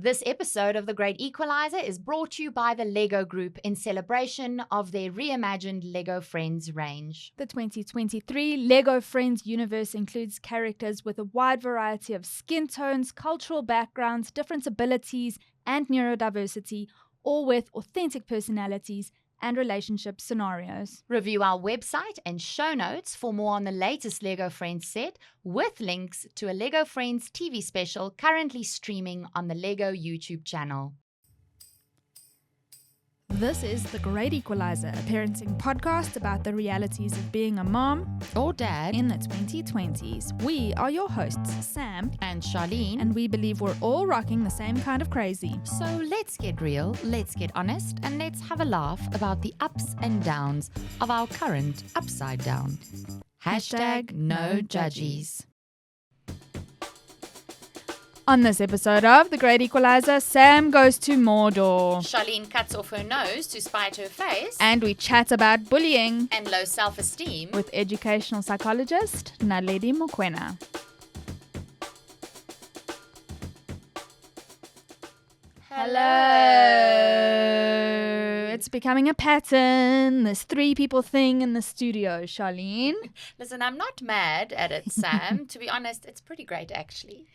This episode of The Great Equalizer is brought to you by the Lego Group in celebration of their reimagined Lego Friends range. The 2023 Lego Friends universe includes characters with a wide variety of skin tones, cultural backgrounds, different abilities, and neurodiversity, all with authentic personalities and relationship scenarios. Review our website and show notes for more on the latest Lego Friends set, with links to a Lego Friends TV special currently streaming on the Lego YouTube channel. This is The Great Equalizer, a parenting podcast about the realities of being a mom Or dad. in the 2020s. We are your hosts, Sam, And Charlene. and we believe we're all rocking the same kind of crazy. So let's get real, let's get honest, and let's have a laugh about the ups and downs of our current upside down. Hashtag no judgies. On this episode of The Great Equalizer, Sam goes to Mordor, Charlene cuts off her nose to spite her face. and we chat about bullying And low self-esteem. with educational psychologist Naledi Mokoena. Hello. It's becoming a pattern. There's 3 people thing in the studio, Charlene. Listen, I'm not mad at it, Sam. To be honest, it's pretty great, actually.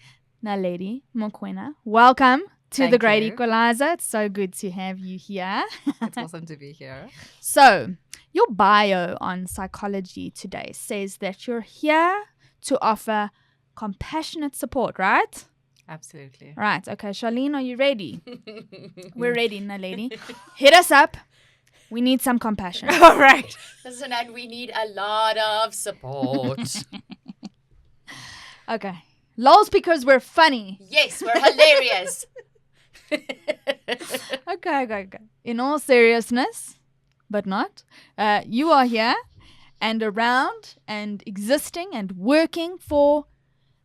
Naledi Mokoena, welcome to Thank The Great you. Equalizer. It's so good to have you here. It's awesome to be here. So, your bio on psychology today says that you're here to offer compassionate support, right? Absolutely. Right. Okay, Charlene, are you ready? We're ready, Naledi. Hit us up. We need some compassion. All right. Listen, and we need a lot of support. Okay. Lols because we're funny. Yes, we're hilarious. Okay. In all seriousness, but not, you are here and around and existing and working for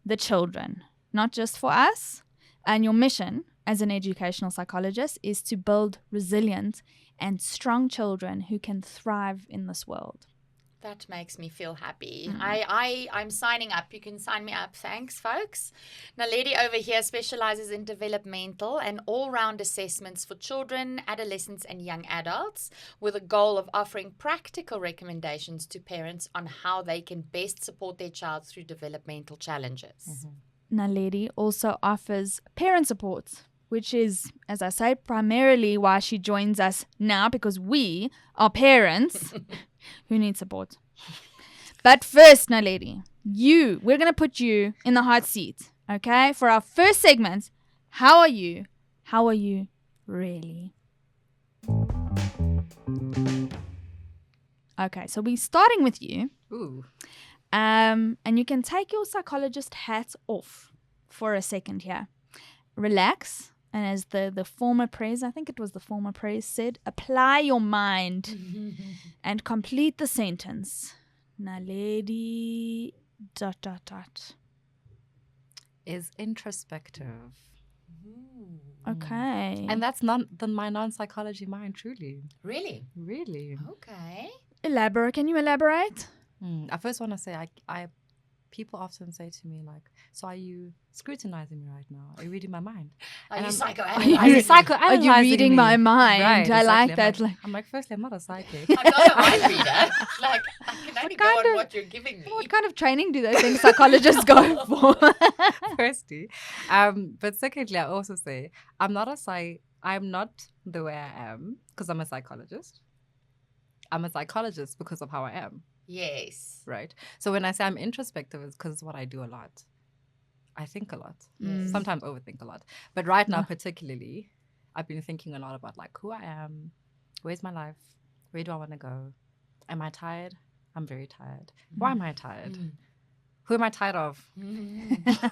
the children, not just for us. And your mission as an educational psychologist is to build resilient and strong children who can thrive in this world. That makes me feel happy. I'm signing up. You can sign me up. Thanks, folks. Naledi over here specializes in developmental and all-round assessments for children, adolescents, and young adults, with a goal of offering practical recommendations to parents on how they can best support their child through developmental challenges. Naledi also offers parent support, which is, as I say, primarily why she joins us now, because we are parents who need support. But first, Naledi, we're going to put you in the hot seat, okay? For our first segment, how are you? How are you really? Okay, so we're starting with you. Ooh. And you can take your psychologist hat off for a second here. Relax. And as the former praise, I think it was the former praise said, apply your mind and complete the sentence. Naledi ... Is introspective. Okay. And that's my non-psychology mind, truly. Really? Really. Okay. Elaborate. Can you elaborate? I first want to say, people often say to me, like, so are you scrutinizing me right now? Are you reading my mind? Are And you I'm- psychoanalyzing? Are you me? psychoanalyzing Are you reading me? my mind? Right, I like exactly. that. I'm like, firstly, I'm not a psychic. I'm not a mind reader. Like, I can only go kind on of- what you're giving me. What kind of training do they think psychologists go for? Firstly. But secondly, I also say, I'm not the way I am because I'm a psychologist. I'm a psychologist because of how I am. Yes. Right. So when I say I'm introspective, it's because it's what I do a lot. I think a lot. Yes. Sometimes overthink a lot. But right now, particularly, I've been thinking a lot about like who I am, where's my life, where do I want to go? Am I tired? I'm very tired. Why am I tired? Who am I tired of?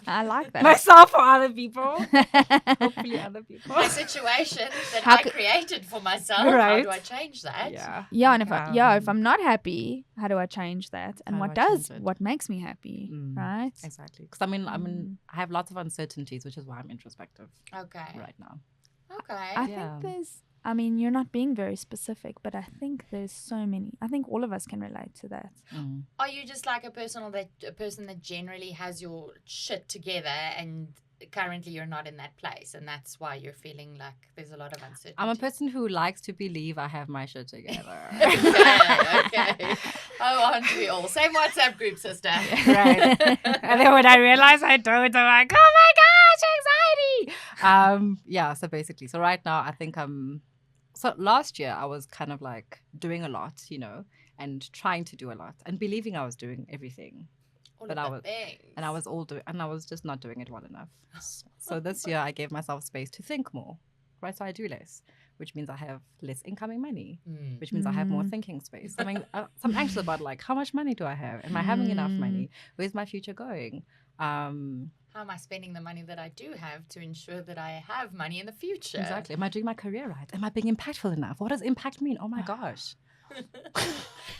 I like that. Myself or other people? Hopefully other people. My situation that How I c- created for myself. How Right. do I change that? Yeah. Yeah, and if I'm not happy, how do I change that? And How what do I change does it? what makes me happy, right? Exactly. Because I have lots of uncertainties, which is why I'm introspective Okay. right now. Okay. I Yeah. think you're not being very specific, but I think there's so many. I think all of us can relate to that. Are you just like a person that generally has your shit together and currently you're not in that place, and that's why you're feeling like there's a lot of uncertainty. I'm a person who likes to believe I have my shit together. Okay. Oh, aren't we all? Same WhatsApp group, sister. Right. And then when I realize I don't, I'm like, oh my gosh, anxiety. So basically, so right now I think so last year I was kind of like doing a lot, and trying to do a lot and believing I was doing everything. All of the things. And I was just not doing it well enough. So this year I gave myself space to think more, right? So I do less, which means I have less incoming money, which means I have more thinking space. I mean, I'm anxious about like, how much money do I have? Am I having enough money? Where's my future going? How am I spending the money that I do have to ensure that I have money in the future? Exactly. Am I doing my career right? Am I being impactful enough? What does impact mean? Oh my gosh.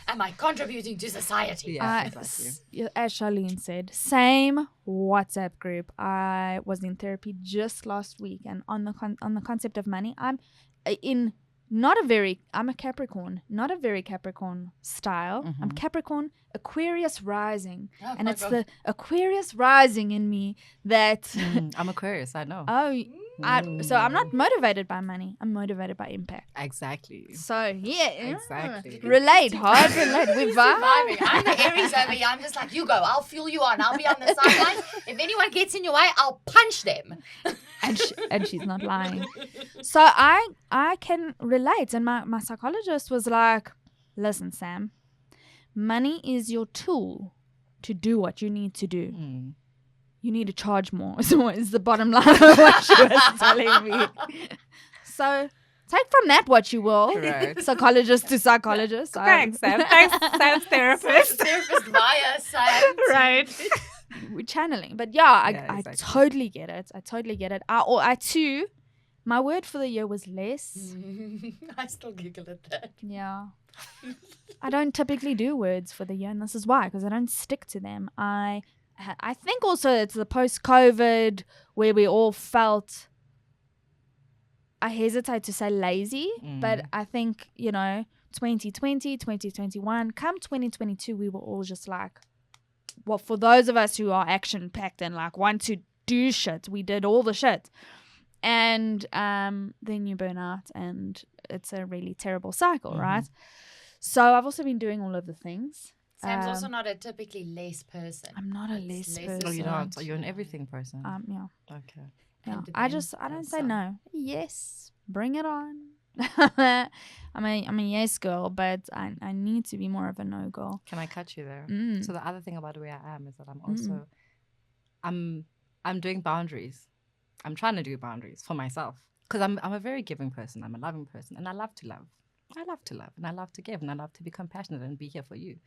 Am I contributing to society? Yeah, exactly. As Charlene said, same WhatsApp group. I was in therapy just last week, and on the concept of money, I'm a Capricorn, not a very Capricorn style. Mm-hmm. I'm Capricorn, Aquarius rising. Oh and my it's God. the Aquarius rising in me that, I'm Aquarius, I know. so I'm not motivated by money. I'm motivated by impact. Exactly. So, yeah. Exactly. Relate, hard relate. We Surviving. vibe. I'm the Aries over here. I'm just like, you go. I'll fuel you on. I'll be on the sideline. If anyone gets in your way, I'll punch them. And she's not lying. So I can relate. And my psychologist was like, listen, Sam, money is your tool to do what you need to do. You need to charge more. So is the bottom line of what she was telling me. So take from that what you will. Correct. Psychologist to psychologist. Thanks, Sam. Thanks, Sam's therapist. Therapist via Sam. Right. We're channeling. But yeah, Exactly. I totally get it. I too, my word for the year was less. I still giggle at that. Yeah. I don't typically do words for the year, and this is why, because I don't stick to them. I think also it's the post-COVID where we all felt, I hesitate to say lazy, but I think, 2020, 2021, come 2022, we were all just like, well, for those of us who are action-packed and like want to do shit, we did all the shit. And then you burn out, and it's a really terrible cycle, right? So I've also been doing all of the things. Sam's also not a typically less person. I'm not a less person. No, you're not. So you're an everything person. Yeah. Okay. Yeah. And I then don't say some. no. Yes, bring it on. I'm a yes girl, but I need to be more of a no girl. Can I cut you there? Mm. So the other thing about where I am is that I'm also, I'm doing boundaries. I'm trying to do boundaries for myself because I'm a very giving person. I'm a loving person, and I love to love. I love to love, and I love to give, and I love to be compassionate and be here for you.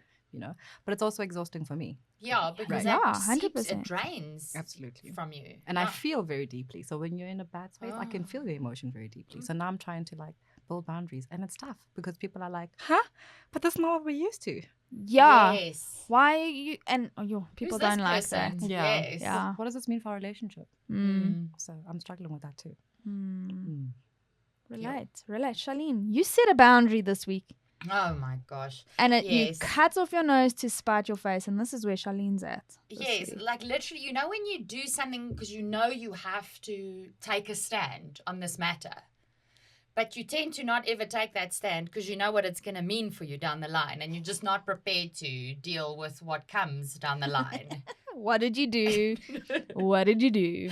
But it's also exhausting for me. Yeah, because Right. that Yeah, seeps, 100%. it drains Absolutely. from you. And I feel very deeply. So when you're in a bad space, I can feel your emotion very deeply. So now I'm trying to like build boundaries, and it's tough because people are like, "Huh? But that's not what we're used to." Yeah. Yes. Why are you people Who's this don't like that. person? Yeah. Yes. Yeah. What does this mean for our relationship? So I'm struggling with that too. Relate. Charlene, you set a boundary this week. Oh my gosh. And you Yes. cut off your nose to spite your face, and this is where Charlene's at. this Yes, week. like literally, when you do something because you have to take a stand on this matter, but you tend to not ever take that stand because you know what it's going to mean for you down the line, and you're just not prepared to deal with what comes down the line. What did you do? What did you do?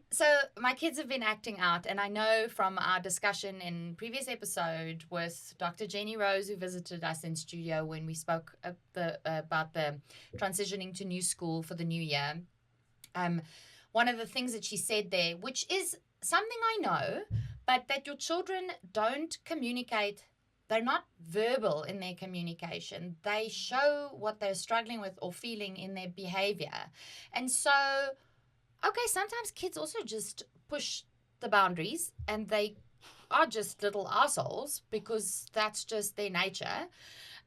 So my kids have been acting out, and I know from our discussion in previous episode with Dr. Jenny Rose, who visited us in studio when we spoke about the transitioning to new school for the new year. One of the things that she said there, which is something I know, but that your children don't communicate. They're not verbal in their communication. They show what they're struggling with or feeling in their behavior. And so, okay, sometimes kids also just push the boundaries and they are just little assholes because that's just their nature.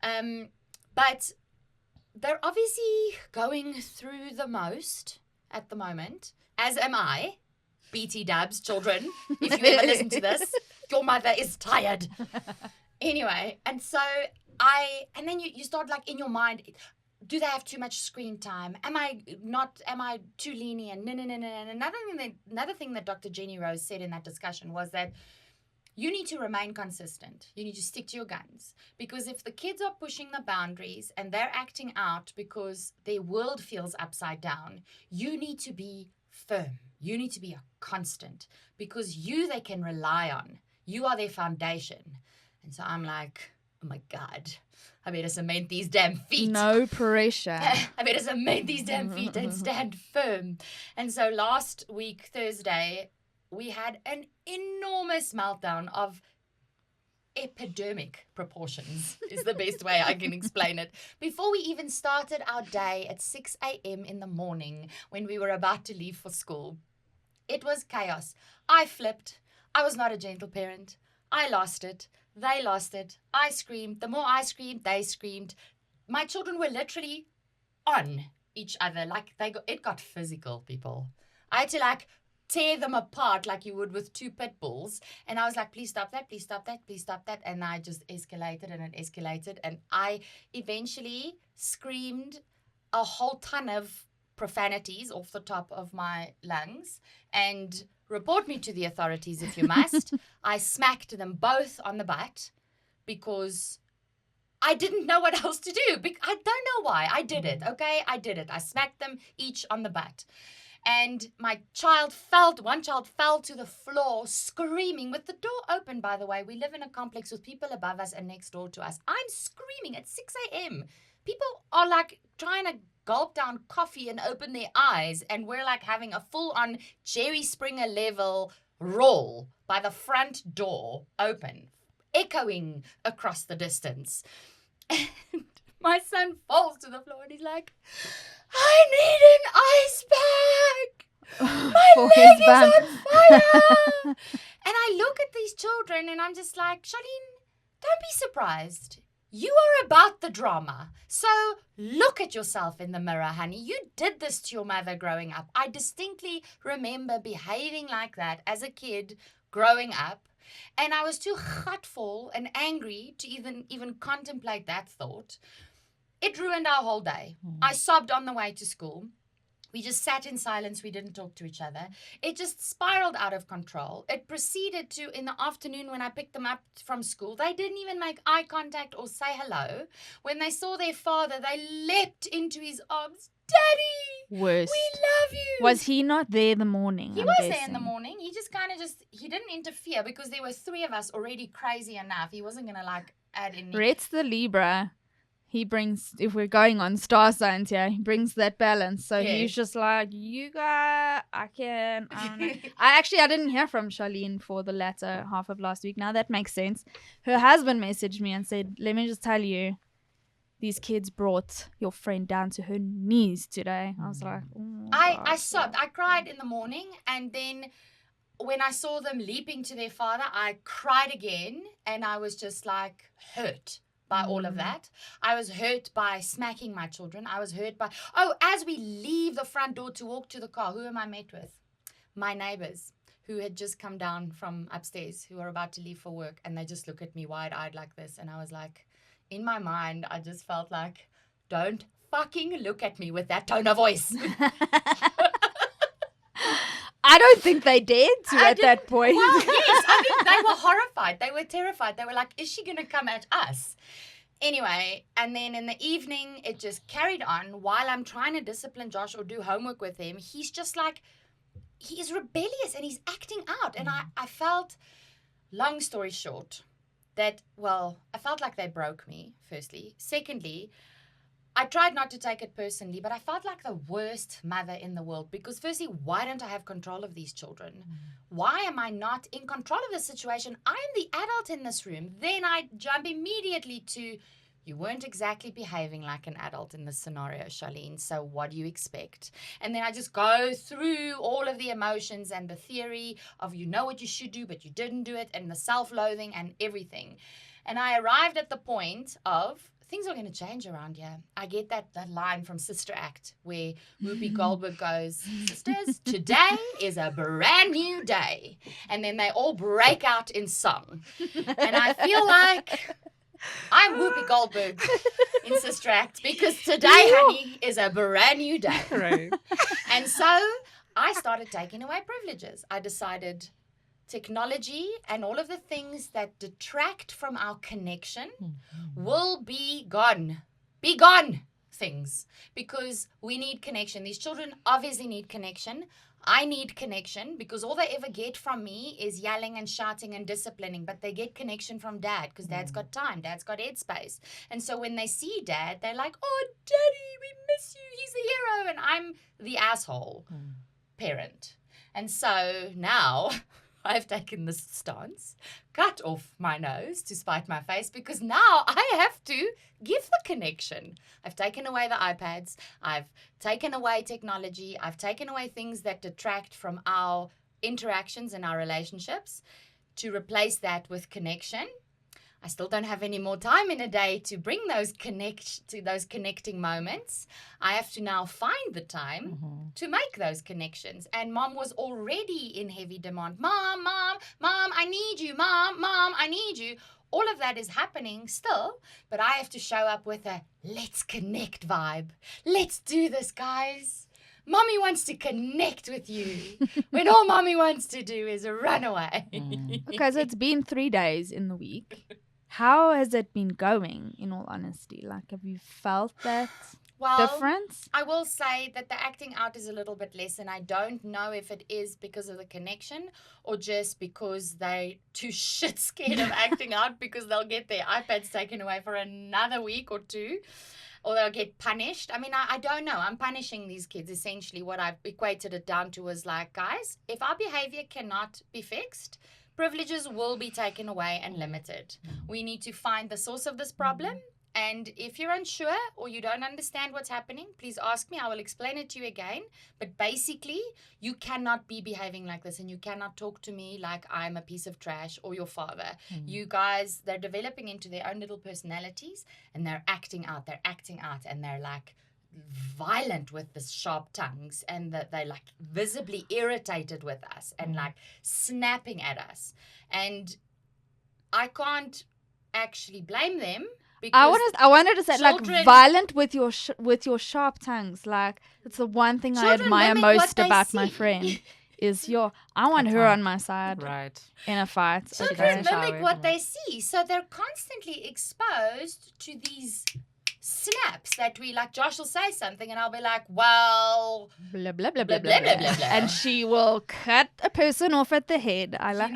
But they're obviously going through the most at the moment, as am I. BT dubs, children, if you ever listen to this, your mother is tired. Anyway, and so and then you start like in your mind, do they have too much screen time? Am I too lenient? No. And another thing that Dr. Jenny Rose said in that discussion was that you need to remain consistent. You need to stick to your guns. Because if the kids are pushing the boundaries and they're acting out because their world feels upside down, you need to be firm. You need to be a constant, because they can rely on. You are their foundation. And so I'm like, oh my God, I better cement these damn feet. No pressure. I better cement these damn feet and stand firm. And so last week, Thursday, we had an enormous meltdown of epidemic proportions, is the best way I can explain it. Before we even started our day at 6 a.m. in the morning when we were about to leave for school, it was chaos. I flipped. I was not a gentle parent. I lost it. They lost it. I screamed. The more I screamed, they screamed. My children were literally on each other. It got physical, people. I had to tear them apart like you would with two pit bulls. And I was like, please stop that, please stop that, please stop that. And I just escalated and it escalated. And I eventually screamed a whole ton of profanities off the top of my lungs. And report me to the authorities if you must. I smacked them both on the butt because I didn't know what else to do. I don't know why. I did it, okay? I did it. I smacked them each on the butt. And one child fell to the floor screaming with the door open, by the way. We live in a complex with people above us and next door to us. I'm screaming at 6 a.m. People are trying to gulp down coffee and open their eyes. And we're having a full-on Jerry Springer level roll by the front door open, echoing across the distance. And my son falls to the floor and he's like, I need an ice pack. My leg is on fire. And I look at these children and I'm just like, Charlene, don't be surprised. You are about the drama. So look at yourself in the mirror, honey. You did this to your mother growing up. I distinctly remember behaving like that as a kid growing up. And I was too hurtful and angry to even contemplate that thought. It ruined our whole day. I sobbed on the way to school. We just sat in silence. We didn't talk to each other. It just spiraled out of control. It proceeded to, in the afternoon when I picked them up from school, they didn't even make eye contact or say hello. When they saw their father, they leapt into his arms. Daddy, Worst. we love you. Was he not there in the morning? He was there in the morning. He just he didn't interfere because there were three of us already crazy enough. He wasn't going to add in. Rhett's the Libra. He brings, if we're going on star signs here, he brings that balance. So he's just like, you guys, I don't know. I didn't hear from Charlene for the latter half of last week. Now that makes sense. Her husband messaged me and said, let me just tell you, these kids brought your friend down to her knees today. I was like, oh, I sobbed. I cried in the morning. And then when I saw them leaping to their father, I cried again. And I was just hurt by all of that. I was hurt by smacking my children. I was hurt by, as we leave the front door to walk to the car, who am I met with? My neighbors who had just come down from upstairs, who are about to leave for work. And they just look at me wide-eyed like this. And I was like, in my mind, I just felt like, don't fucking look at me with that tone of voice. I don't think they dared to at that point. Well, yes. They were horrified. They were terrified. They were like, is she going to come at us? Anyway, and then in the evening, it just carried on. While I'm trying to discipline Josh or do homework with him, he's just he is rebellious and he's acting out. And I felt, long story short, that, I felt like they broke me, firstly. Secondly, I tried not to take it personally, but I felt like the worst mother in the world because firstly, why don't I have control of these children? Why am I not in control of the situation? I am the adult in this room. Then I jump immediately to, you weren't exactly behaving like an adult in this scenario, Charlene, so what do you expect? And then I just go through all of the emotions and the theory of you know what you should do, but you didn't do it, and the self-loathing and everything. And I arrived at the point of, things are going to change around here. I get that line from Sister Act where Whoopi Goldberg goes, sisters, today is a brand new day. And then they all break out in song. And I feel like I'm Whoopi Goldberg in Sister Act because today, honey, is a brand new day. Right. And so I started taking away privileges. I decided technology and all of the things that detract from our connection will be gone. Be gone things. Because we need connection. These children obviously need connection. I need connection because all they ever get from me is yelling and shouting and disciplining, but they get connection from dad because dad's got time, dad's got headspace. And so when they see dad, they're like, oh, daddy, we miss you. He's the hero. And I'm the asshole parent. And so now I've taken this stance, cut off my nose to spite my face because now I have to give the connection. I've taken away the iPads. I've taken away technology. I've taken away things that detract from our interactions and our relationships to replace that with connection. I still don't have any more time in a day to bring those connecting moments. I have to now find the time to make those connections. And mom was already in heavy demand. Mom, I need you. Mom, I need you. All of that is happening still, but I have to show up with a let's connect vibe. Let's do this, guys. Mommy wants to connect with you when all mommy wants to do is run away. Okay, so it's been 3 days in the week. How has it been going, in all honesty? Like, have you felt that difference? I will say that the acting out is a little bit less, and I don't know if it is because of the connection or just because they're too shit scared of acting out because they'll get their iPads taken away for another week or two. Or they'll get punished. I mean, I don't know. I'm punishing these kids. Essentially, what I've equated it down to was like, guys, if our behavior cannot be fixed, privileges will be taken away and limited. We need to find the source of this problem. And if you're unsure or you don't understand what's happening, please ask me. I will explain it to you again. But basically, you cannot be behaving like this and you cannot talk to me like I'm a piece of trash or your father. You guys, they're developing into their own little personalities and they're acting out, and they're like violent with the sharp tongues and that they're like visibly irritated with us and like snapping at us. And I can't actually blame them. I wanted to say children, like violent with your sharp tongues. Like it's the one thing I admire most about my friend is I want her on my side, right, in a fight. Children mimic what they see, so they're constantly exposed to these snaps that we like. Josh will say something and I'll be like, well, blah blah blah blah blah, blah, blah. And she will cut a person off at the head. I like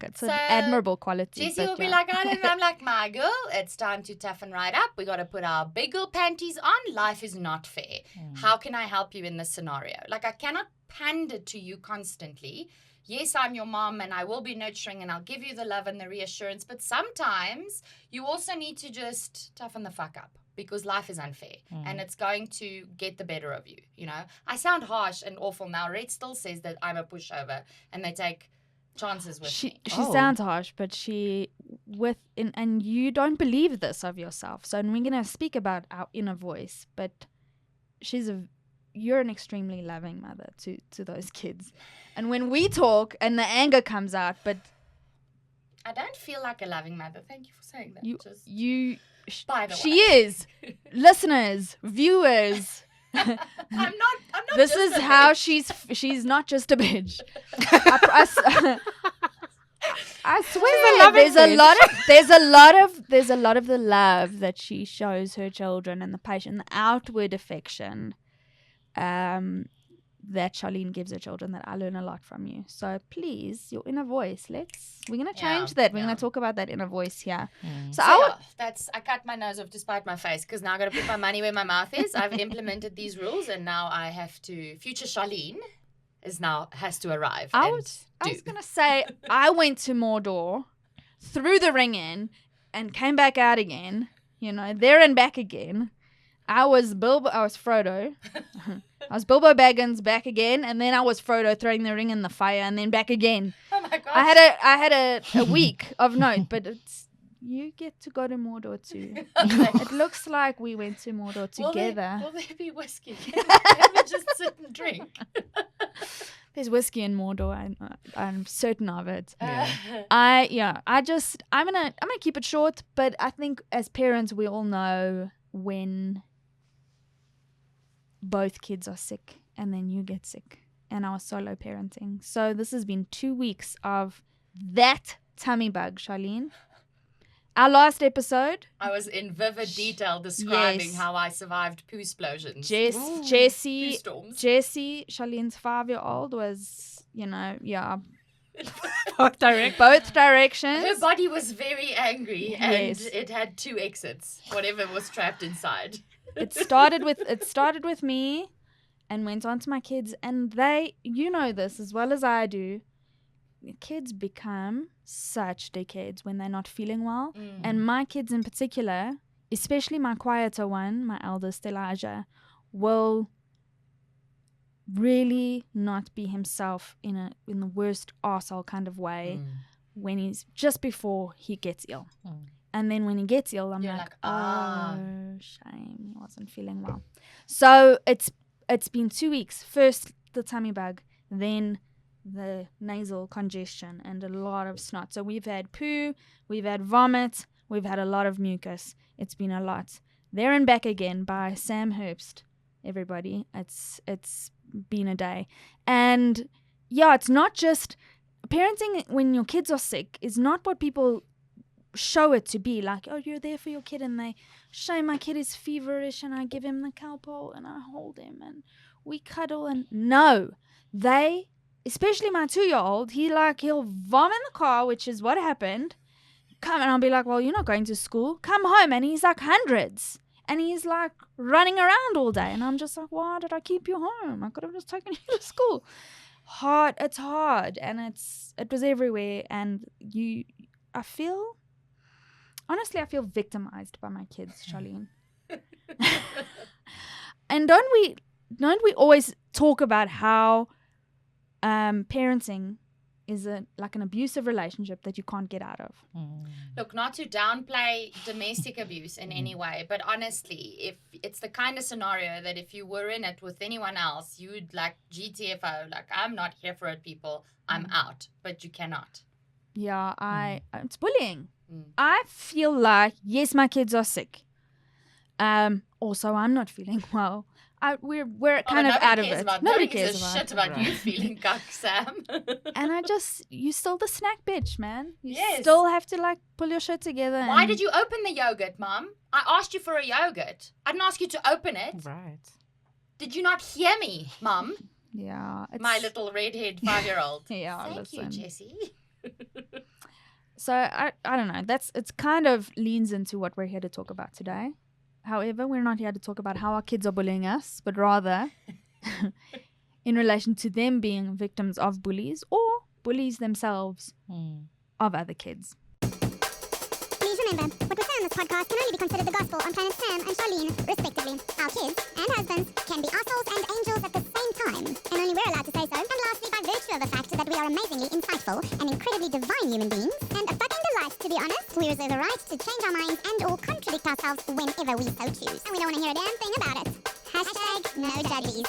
it. It's an admirable quality. Jessie will be like, I'm like, my girl, it's time to toughen right up. We got to put our big girl panties on. Life is not fair. How can I help you in this scenario? Like, I cannot pander to you constantly. Yes, I'm your mom and I will be nurturing and I'll give you the love and the reassurance. But sometimes you also need to just toughen the fuck up because life is unfair and it's going to get the better of you. You know, I sound harsh and awful now. Red still says that I'm a pushover and they take chances with me. She sounds harsh, but and you don't believe this of yourself. So we're going to speak about our inner voice, but you're an extremely loving mother to those kids. And when we talk and the anger comes out, but I don't feel like a loving mother. Thank you for saying that. By the way. She is. Listeners, viewers. I'm not This is how she's not just a bitch. I swear there's a lot of the love that she shows her children and the passion, the outward affection that Charlene gives her children that I learn a lot from you. So please, your inner voice, we're going to change that. We're going to talk about that inner voice here. So I cut my nose off to spite my face because now I got to put my money where my mouth is. I've implemented these rules and now I have to, future Charlene has to arrive. I was going to say, I went to Mordor, threw the ring in and came back out again, there and back again. I was Frodo. I was Bilbo Baggins back again, and then I was Frodo throwing the ring in the fire, and then back again. Oh my gosh! I had a week of note, but you get to go to Mordor too. It looks like we went to Mordor together. Will there be whiskey? Can we just sit and drink? There's whiskey in Mordor. I'm certain of it. Yeah. I'm gonna keep it short, but I think as parents we all know when both kids are sick and then you get sick, and I was solo parenting. So this has been 2 weeks of that tummy bug, Charlene. Our last episode, I was in vivid detail describing Yes. how I survived poo explosions. Poo Jessie, storms. Charlene's 5-year-old was, Both direct. both directions. Her body was very angry, Yes. and it had 2 exits, whatever was trapped inside. It started with me and went on to my kids, and they, you know this as well as I do, kids become such dickheads when they're not feeling well. And my kids in particular, especially my quieter one, my eldest Elijah, will really not be himself in the worst arsehole kind of way when he's just before he gets ill. And then when he gets ill, I'm You're like, ah. oh, shame, he wasn't feeling well. So it's been 2 weeks. First the tummy bug, then the nasal congestion and a lot of snot. So we've had poo, we've had vomit, we've had a lot of mucus. It's been a lot. There and Back Again by Sam Herbst. Everybody, it's been a day. And yeah, it's not just parenting when your kids are sick is not what people show it to be. Like, oh, you're there for your kid and they show my kid is feverish and I give him the Calpol and I hold him and we cuddle. And no, they, especially my 2-year-old, he'll vomit in the car, which is what happened. Come and I'll be like, well, you're not going to school. Come home. And he's like hundreds. And he's like running around all day. And I'm just like, why did I keep you home? I could have just taken you to school. It's hard. And it was everywhere. And I feel victimized by my kids, Charlene. And don't we always talk about how parenting is like an abusive relationship that you can't get out of? Look, not to downplay domestic abuse in any way, but honestly, if it's the kind of scenario that if you were in it with anyone else, you would like GTFO, like, I'm not here for it, people. I'm out. But you cannot. Yeah, it's bullying. I feel like, yes, my kids are sick. Also, I'm not feeling well. We're kind of out of it. Nobody cares about shit about you feeling cuck, Sam. And you still the snack bitch, man. You Yes. still have to like pull your shit together. Why did you open the yogurt, Mom? I asked you for a yogurt. I didn't ask you to open it. Right. Did you not hear me, Mom? Yeah, My little redhead 5-year-old. Yeah, Thank listen. you, Jessie. So I don't know. It's kind of leans into what we're here to talk about today. However, we're not here to talk about how our kids are bullying us, but rather in relation to them being victims of bullies or bullies themselves of other kids. Please remember, what we say on this podcast can only be considered the gospel on planet Sam and Charlene, respectively. Our kids and husbands can be assholes and angels at the same time, and only we're allowed to say so. And lastly, by virtue of the fact that we are amazingly insightful and incredibly divine human beings, and a fucking delight, to be honest, we reserve the right to change our minds and or contradict ourselves whenever we so choose. And we don't want to hear a damn thing about it. Hashtag no judgies.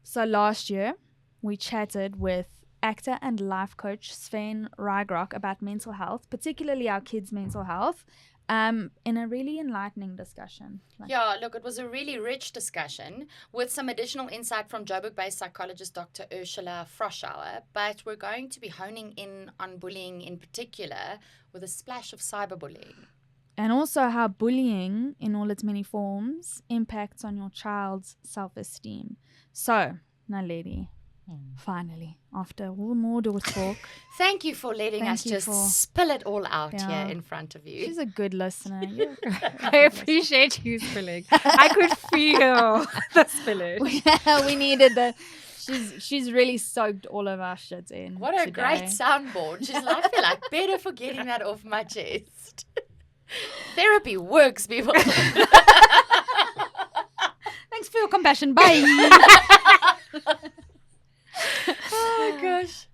So last year, we chatted with actor and life coach Sven Rygrock about mental health, particularly our kids' mental health, in a really enlightening discussion. Yeah, look, it was a really rich discussion with some additional insight from Joburg-based psychologist Dr. Ursula Froschauer, but we're going to be honing in on bullying in particular with a splash of cyberbullying. And also how bullying in all its many forms impacts on your child's self-esteem. So, Naledi, finally, after all the Mordor talk. Thank you for letting us just spill it all out here in front of you. She's a good listener. I appreciate you spilling. I could feel the spillage. We needed the... She's really soaked all of our shit in. What a today. great soundboard. She's like, I feel like better for getting that off my chest. Therapy works, people. Thanks for your compassion. Bye. Oh my gosh.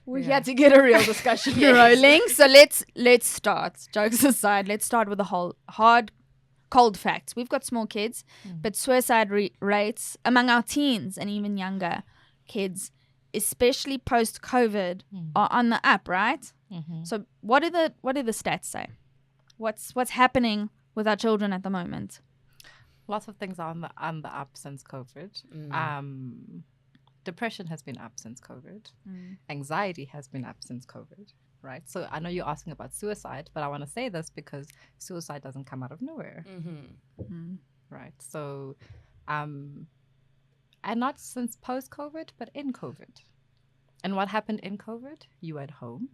We had to get a real discussion rolling. So let's start. Jokes aside, let's start with the whole cold facts. We've got small kids, but suicide rates among our teens and even younger kids, especially post-COVID, are on the up, right? So what do the stats say? What's happening with our children at the moment? Lots of things are on the up since COVID. Depression has been up since COVID. Anxiety has been up since COVID, right? So I know you're asking about suicide, but I want to say this because suicide doesn't come out of nowhere, right? So, and not since post-COVID, but in COVID. And what happened in COVID? You were at home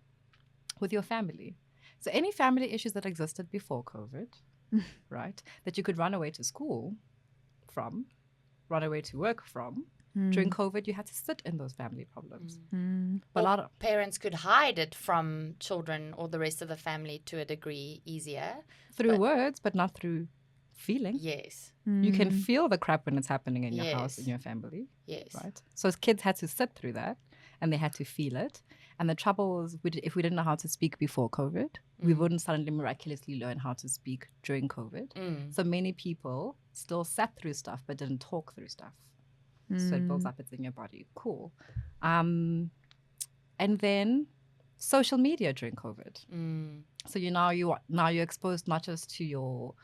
with your family. So any family issues that existed before COVID, right, that you could run away to school from, run away to work from, during COVID, you had to sit in those family problems. But a lot of parents could hide it from children or the rest of the family to a degree easier. Through words, but not through feeling. Yes. You can feel the crap when it's happening in your house, in your family. Yes. Right? So as kids had to sit through that and they had to feel it. And the trouble was, if we didn't know how to speak before COVID, we wouldn't suddenly miraculously learn how to speak during COVID. So many people still sat through stuff but didn't talk through stuff. So it builds up, it's in your body. Cool. And then social media during COVID. So you're exposed not just to your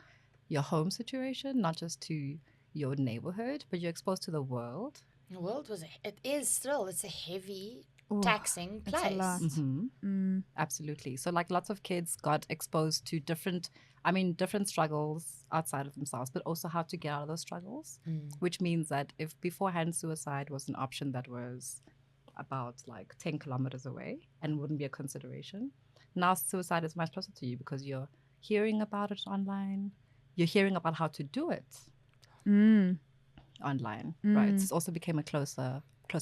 home situation, not just to your neighborhood, but you're exposed to the world. The world it's a heavy, taxing place. It's a lot. Absolutely. So like lots of kids got exposed to different struggles outside of themselves, but also how to get out of those struggles, which means that if beforehand suicide was an option that was about like 10 kilometers away and wouldn't be a consideration, now suicide is much closer to you because you're hearing about it online, you're hearing about how to do it online, right? So it also became a closer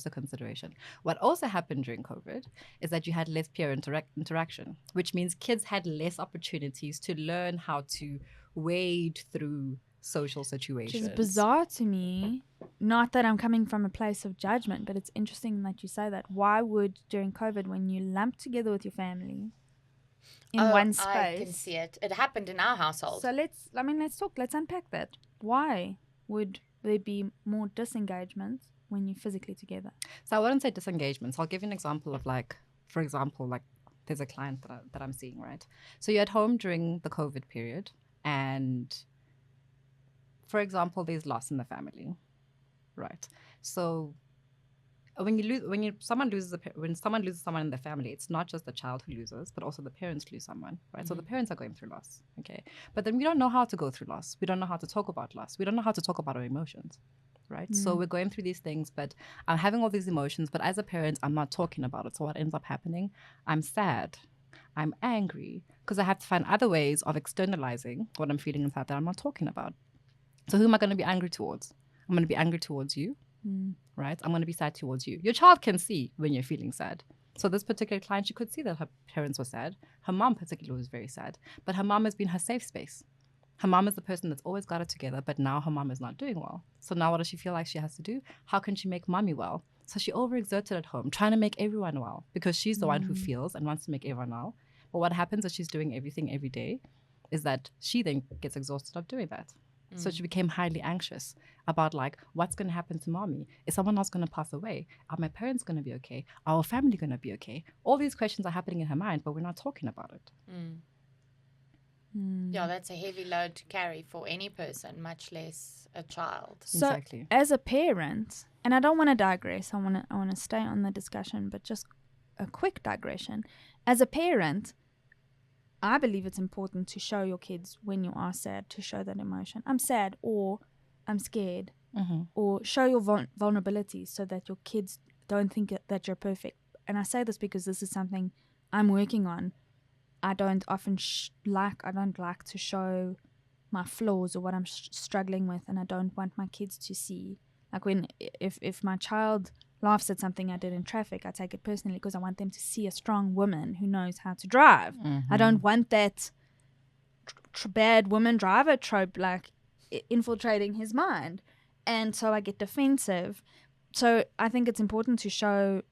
consideration. What also happened during COVID is that you had less peer interaction, which means kids had less opportunities to learn how to wade through social situations. Which is bizarre to me. Not that I'm coming from a place of judgment, but it's interesting that you say that. Why would, during COVID, when you lumped together with your family in one space... I can see it. It happened in our household. So let's unpack that. Why would there be more disengagement when you're physically together? So I wouldn't say disengagement. So I'll give you an example of for example, there's a client that I'm seeing, right? So you're at home during the COVID period and, for example, there's loss in the family, right? So when someone loses someone in the family, it's not just the child who loses, but also the parents lose someone, right? So the parents are going through loss, okay? But then we don't know how to go through loss. We don't know how to talk about loss. We don't know how to talk about our emotions. Right? So we're going through these things, but I'm having all these emotions, but as a parent, I'm not talking about it. So what ends up happening? I'm sad. I'm angry because I have to find other ways of externalizing what I'm feeling inside that I'm not talking about. So who am I going to be angry towards? I'm going to be angry towards you, right? I'm going to be sad towards you. Your child can see when you're feeling sad. So this particular client, she could see that her parents were sad. Her mom particularly was very sad, but her mom has been her safe space. Her mom is the person that's always got it together, but now her mom is not doing well. So now what does she feel like she has to do? How can she make mommy well? So she overexerted at home, trying to make everyone well because she's the one who feels and wants to make everyone well. But what happens is she's doing everything every day is that she then gets exhausted of doing that. So she became highly anxious about what's going to happen to mommy? Is someone else going to pass away? Are my parents going to be okay? Are our family going to be okay? All these questions are happening in her mind, but we're not talking about it. Yeah, that's a heavy load to carry for any person, much less a child. So Exactly. As a parent, and I don't want to digress, I want to stay on the discussion, but just a quick digression. As a parent, I believe it's important to show your kids when you are sad, to show that emotion. I'm sad or I'm scared, or show your vulnerabilities so that your kids don't think that you're perfect. And I say this because this is something I'm working on. I don't often I don't like to show my flaws or what I'm struggling with, and I don't want my kids to see. If my child laughs at something I did in traffic, I take it personally because I want them to see a strong woman who knows how to drive. I don't want that bad woman driver trope infiltrating his mind, and so I get defensive. So I think it's important to show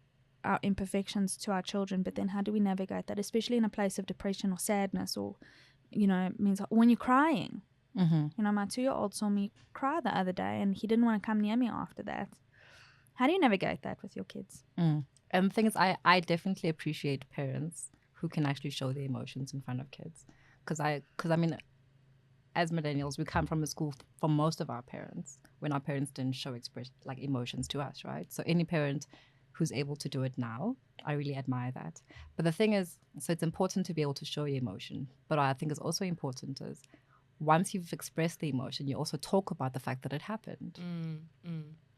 our imperfections to our children, but then how do we navigate that, especially in a place of depression or sadness, or means when you're crying. My 2-year-old saw me cry the other day and he didn't want to come near me after that. How do you navigate that with your kids? And the thing is, I definitely appreciate parents who can actually show their emotions in front of kids. Because I mean, as millennials, we come from a school for most of our parents when our parents didn't express like emotions to us, right? So any parent who's able to do it now, I really admire that. But the thing is, so it's important to be able to show your emotion. But what I think is also important is once you've expressed the emotion, you also talk about the fact that it happened.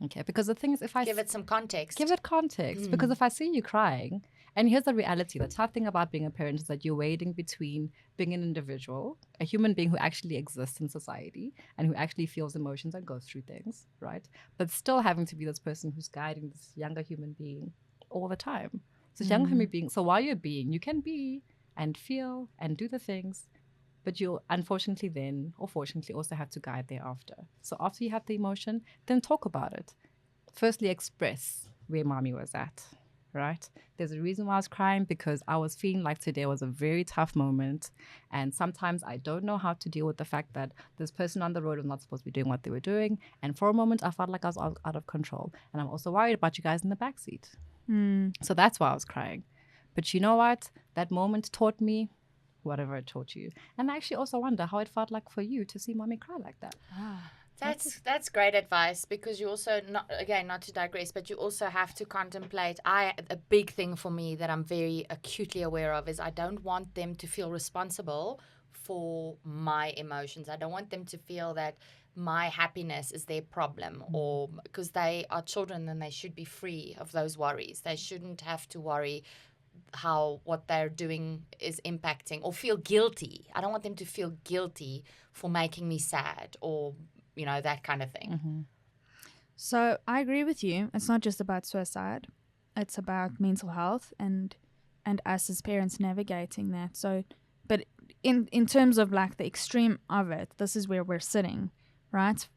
Okay, because the thing is, if I Give it some context. give it context, because if I see you crying, and here's the reality, the tough thing about being a parent is that you're wading between being an individual, a human being who actually exists in society and who actually feels emotions and goes through things, right? But still having to be this person who's guiding this younger human being all the time. So this younger human being, so while you're being, you can be and feel and do the things, but you'll unfortunately then, or fortunately, also have to guide thereafter. So after you have the emotion, then talk about it. Firstly, express where mommy was at, right? There's a reason why I was crying, because I was feeling like today was a very tough moment. And sometimes I don't know how to deal with the fact that this person on the road was not supposed to be doing what they were doing. And for a moment, I felt like I was out of control. And I'm also worried about you guys in the backseat. So that's why I was crying. But you know what? That moment taught me whatever it taught you. And I actually also wonder how it felt like for you to see mommy cry like that. That's great advice, because you also, not to digress, but you also have to contemplate. A big thing for me that I'm very acutely aware of is I don't want them to feel responsible for my emotions. I don't want them to feel that my happiness is their problem, or because they are children and they should be free of those worries. They shouldn't have to worry how what they're doing is impacting or feel guilty. I don't want them to feel guilty for making me sad, or that kind of thing. So I agree with you. It's not just about suicide. It's about mental health and us as parents navigating that. So, but in terms of like the extreme of it, this is where we're sitting, right?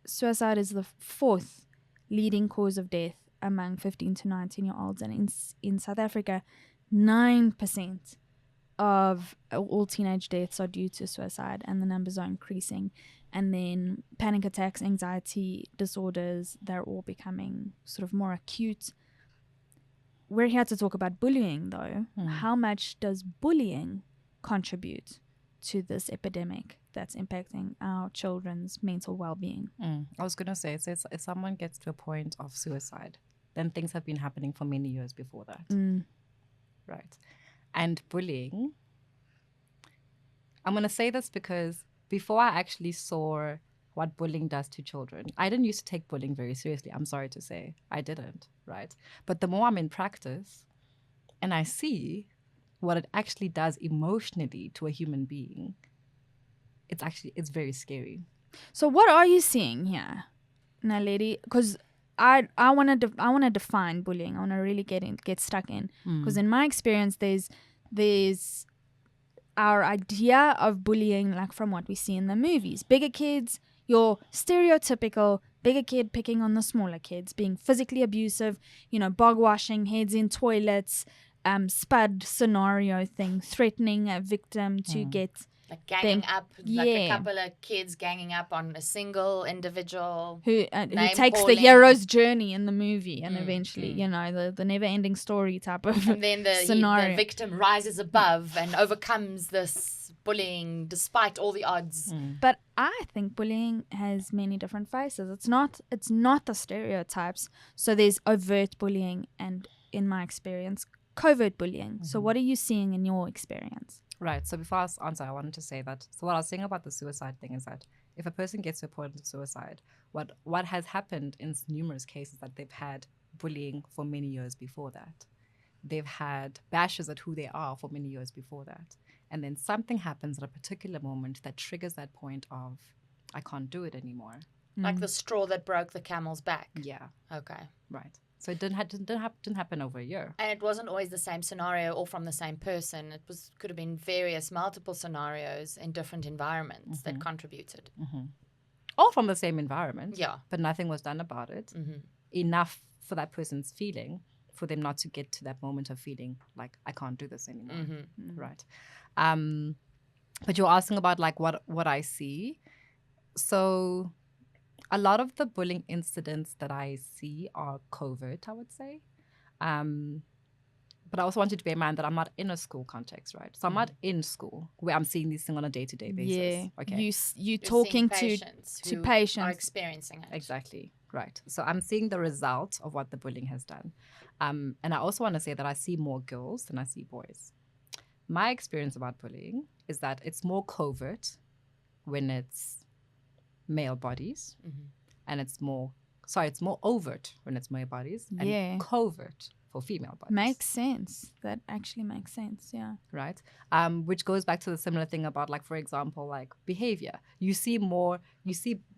Suicide is the 4th leading cause of death among 15 to 19-year-olds. And in South Africa, 9% of all teenage deaths are due to suicide, and the numbers are increasing. And then panic attacks, anxiety disorders, they're all becoming sort of more acute. We're here to talk about bullying, though. How much does bullying contribute to this epidemic that's impacting our children's mental well-being? I was going to say, so if someone gets to a point of suicide, then things have been happening for many years before that. Right. And bullying, I'm going to say this because before I actually saw what bullying does to children, I didn't used to take bullying very seriously. I'm sorry to say. I didn't, right? But the more I'm in practice and I see what it actually does emotionally to a human being, it's very scary. So what are you seeing here, Naledi? Because I want to define bullying. I want to really get stuck in, because in my experience, there's our idea of bullying, like from what we see in the movies. Bigger kids, your stereotypical bigger kid picking on the smaller kids, being physically abusive, bog washing, heads in toilets, spud scenario thing, threatening a victim to get like ganging up, like a couple of kids ganging up on a single individual who takes the hero's journey in the movie, and eventually, the never-ending story type of and then the scenario. The victim rises above and overcomes this bullying despite all the odds. But I think bullying has many different faces. It's not the stereotypes. So there's overt bullying and, in my experience, covert bullying. So what are you seeing in your experience? Right. So before I answer, I wanted to say that. So what I was saying about the suicide thing is that if a person gets to a point of suicide, what has happened in numerous cases that they've had bullying for many years before that. They've had bashes at who they are for many years before that. And then something happens at a particular moment that triggers that point of, I can't do it anymore. Like the straw that broke the camel's back. Yeah. Okay. Right. So it didn't happen over a year. And it wasn't always the same scenario or from the same person. It could have been multiple scenarios in different environments that contributed. All from the same environment. Yeah. But nothing was done about it. Enough for that person's feeling, for them not to get to that moment of feeling like, I can't do this anymore. Right. But you're asking about like what I see. So a lot of the bullying incidents that I see are covert, I would say. But I also wanted to bear in mind that I'm not in a school context, right? So I'm not in school where I'm seeing these things on a day-to-day basis. Yeah. Okay. You You're talking seeing to patients who patients. are experiencing it. Exactly. Right. So I'm seeing the result of what the bullying has done. And I also want to say that I see more girls than I see boys. My experience about bullying is that it's more covert when it's male bodies, and it's more overt when it's male bodies, and covert for female bodies. Makes sense. That actually makes sense. Yeah. Right. Which goes back to the similar thing about, like, for example, like behavior. You see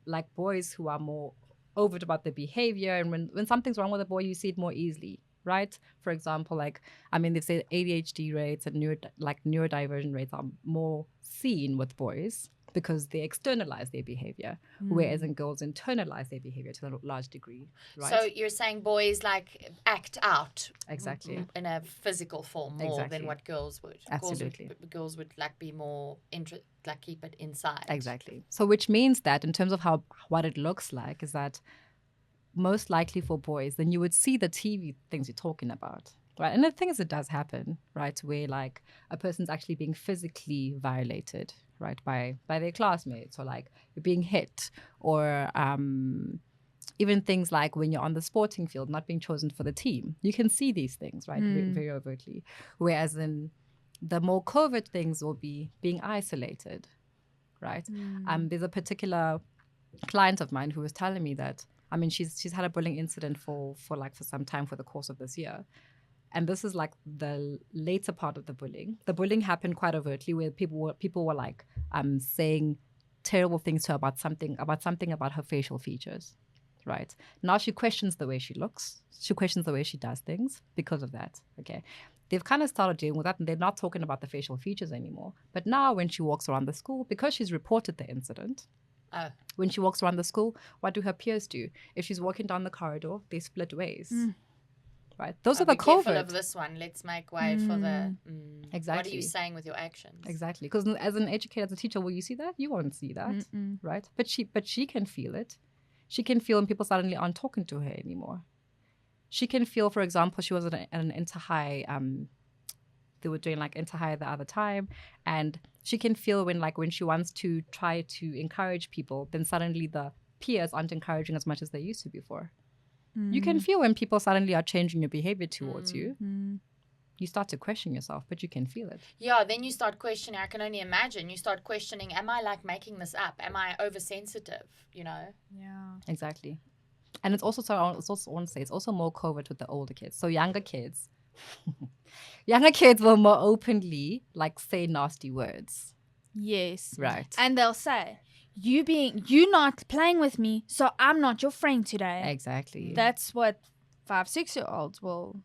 like boys who are more overt about their behavior, and when something's wrong with a boy, you see it more easily. Right. For example, like, they say ADHD rates and neurodivergent rates are more seen with boys because they externalize their behavior, whereas in girls internalize their behavior to a large degree. Right. So you're saying boys like act out Exactly. in a physical form more Exactly. than what girls would. Absolutely. Girls would like be more like keep it inside. Exactly. So which means that in terms of what it looks like is that most likely for boys, then you would see the TV things you're talking about, right? And the thing is, it does happen, right? Where like a person's actually being physically violated, right, by their classmates, or like you're being hit, or even things like when you're on the sporting field, not being chosen for the team. You can see these things, right, very overtly. Whereas in the more covert things will be being isolated, right? There's a particular client of mine who was telling me that, she's had a bullying incident for some time for the course of this year. And this is like the later part of the bullying. The bullying happened quite overtly, where people were like saying terrible things to her about something about her facial features, right? Now she questions the way she looks. She questions the way she does things because of that. Okay, they've kind of started dealing with that, and they're not talking about the facial features anymore. But now when she walks around the school, because she's reported the incident, when she walks around the school, what do her peers do? If she's walking down the corridor, they split ways. Right. Those are the covert. Be careful of this one. Let's make way for the. Exactly. What are you saying with your actions? Exactly. Because as an educator, as a teacher, will you see that? You won't see that, right? But she can feel it. She can feel when people suddenly aren't talking to her anymore. She can feel, for example, she was at an inter-high. They were doing like inter-high the other time, and she can feel when she wants to try to encourage people, then suddenly the peers aren't encouraging as much as they used to before. You can feel when people suddenly are changing your behavior towards you. You start to question yourself, but you can feel it. Yeah, then you start questioning. I can only imagine. You start questioning, am I like making this up? Am I oversensitive? Yeah. Exactly. And it's also, I want to say, it's also more covert with the older kids. So younger kids will more openly like say nasty words. Yes. Right. And they'll say, you not playing with me, so I'm not your friend today. Exactly. That's what 5-6-year-olds will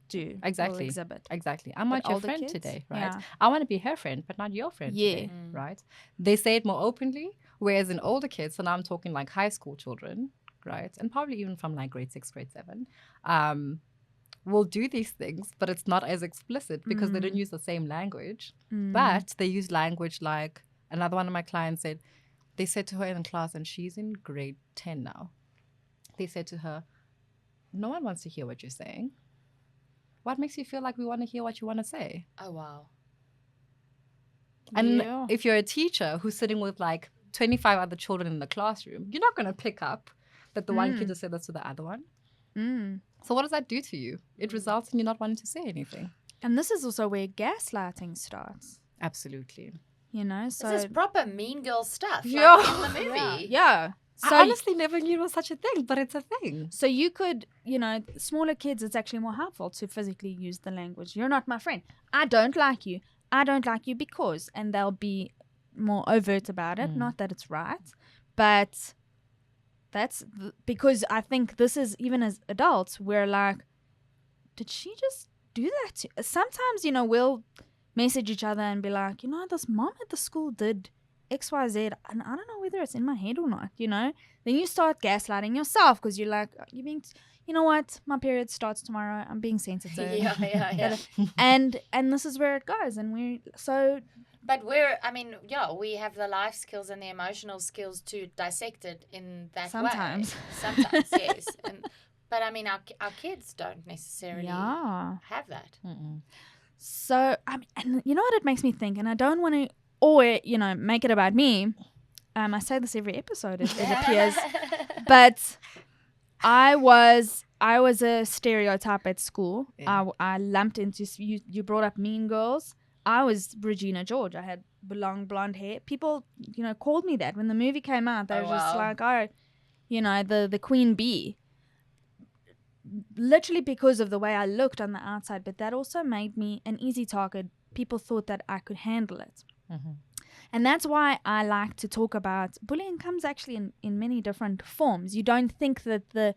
do. Exactly. Will exhibit. Exactly. I'm not your friend kids, today, right? yeah. I want to be her friend, but not your friend today, right? They say it more openly, whereas in older kids, so now I'm talking like high school children, right? And probably even from like grade 6, grade 7, will do these things, but it's not as explicit because they don't use the same language, but they use language like, another one of my clients said, they said to her in class, and she's in grade 10 now, they said to her, no one wants to hear what you're saying. What makes you feel like we want to hear what you want to say? Oh, wow. And if you're a teacher who's sitting with like 25 other children in the classroom, you're not going to pick up that the one kid just said this to the other one. So what does that do to you? It results in you not wanting to say anything. And this is also where gaslighting starts. Absolutely. So this is proper mean girl stuff. Yeah. Like in the movie. Yeah. So I honestly never knew it was such a thing, but it's a thing. So you could, smaller kids, it's actually more helpful to physically use the language. You're not my friend. I don't like you. I don't like you because, and they'll be more overt about it. Not that it's right, but that's because I think this is, even as adults, we're like, did she just do that? Sometimes, we'll message each other and be like, this mom at the school did XYZ, and I don't know whether it's in my head or not, Then you start gaslighting yourself because you're like, you're being, what? My period starts tomorrow. I'm being sensitive. Yeah. And this is where it goes. And so But we have the life skills and the emotional skills to dissect it in that Sometimes. way. Sometimes, yes. But I mean, our kids don't necessarily have that. Mm-mm. So, and you know what it makes me think, and I don't want to always, make it about me. I say this every episode, it appears. But I was a stereotype at school. Yeah. I lumped into, you brought up Mean Girls. I was Regina George. I had long blonde hair. People, called me that. When the movie came out, they were just like, the Queen Bee. Literally because of the way I looked on the outside. But that also made me an easy target. People thought that I could handle it. Mm-hmm. And that's why I like to talk about bullying comes actually in many different forms. You don't think that the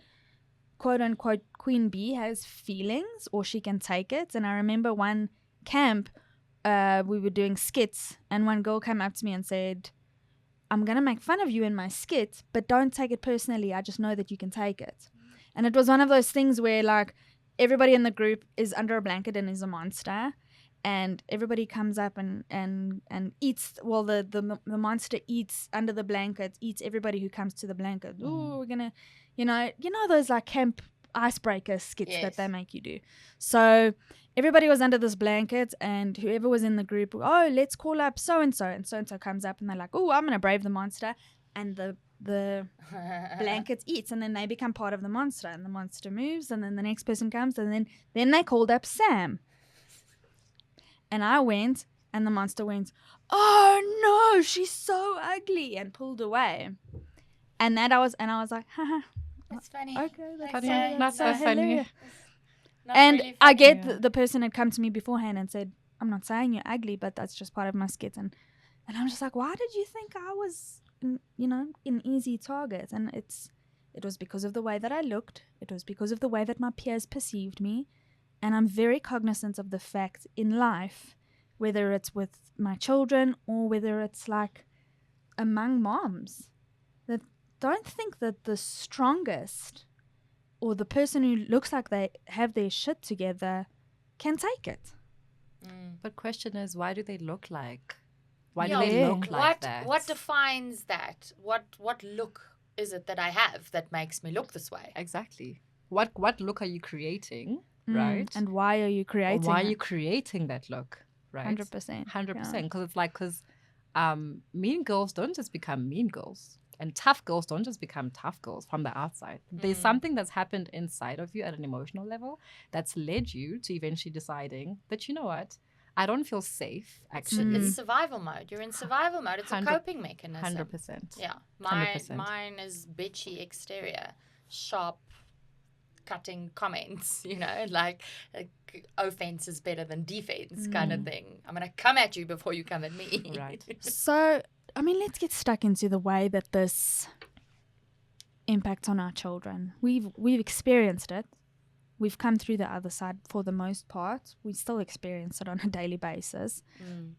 quote-unquote Queen Bee has feelings or she can take it. And I remember one camp, we were doing skits, and one girl came up to me and said, I'm going to make fun of you in my skit, but don't take it personally. I just know that you can take it. And it was one of those things where, like, everybody in the group is under a blanket and is a monster. And everybody comes up and eats. Well, the monster eats under the blanket, eats everybody who comes to the blanket. Ooh, we're gonna, those like camp icebreaker skits that they make you do. So everybody was under this blanket, and whoever was in the group, let's call up so and so comes up, and they're like, oh, I'm gonna brave the monster, and the blanket eats, and then they become part of the monster, and the monster moves, and then the next person comes, and then they called up Sam. And I went, and the monster went, oh no, she's so ugly, and pulled away. And I was like, haha. That's funny. Okay, that's Funny. funny. Not so funny. And really I funny. get the person had come to me beforehand and said, I'm not saying you're ugly, but that's just part of my skit. And I'm just like, why did you think I was, an easy target? And it was because of the way that I looked. It was because of the way that my peers perceived me. And I'm very cognizant of the fact in life, whether it's with my children or whether it's like among moms, that don't think that the strongest or the person who looks like they have their shit together can take it. But question is, why do they look like? Why Yeah, do they look like that? What defines that? What look is it that I have that makes me look this way? Exactly. What look are you creating? Right. And why are you creating Why are it? you creating that look? Right. 100%. 100%. Because mean girls don't just become mean girls, and tough girls don't just become tough girls from the outside. There's something that's happened inside of you at an emotional level that's led you to eventually deciding that, you know what, I don't feel safe, actually. It's survival mode. You're in survival mode. It's a coping mechanism. 100%. Yeah. 100%. Mine is bitchy exterior, sharp, cutting comments, like offense is better than defense kind of thing. I'm going to come at you before you come at me. Right. So, let's get stuck into the way that this impacts on our children. We've experienced it. We've come through the other side for the most part. We still experience it on a daily basis.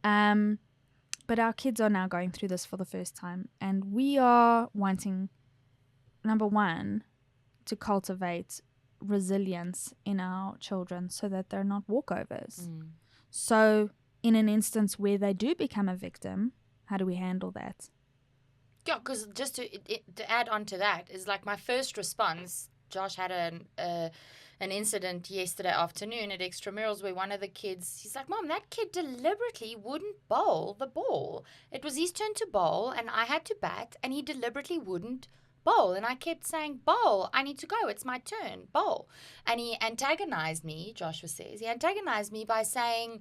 But our kids are now going through this for the first time. And we are wanting, number one, to cultivate resilience in our children so that they're not walkovers. So in an instance where they do become a victim, how do we handle that? Yeah, because just to add on to that is like my first response. Josh had an incident yesterday afternoon at extramurals where one of the kids, he's like, Mom, that kid deliberately wouldn't bowl the ball. It was his turn to bowl and I had to bat and he deliberately wouldn't bowl. And I kept saying, bowl, I need to go. It's my turn, bowl. And he antagonized me, Joshua says. He antagonized me by saying,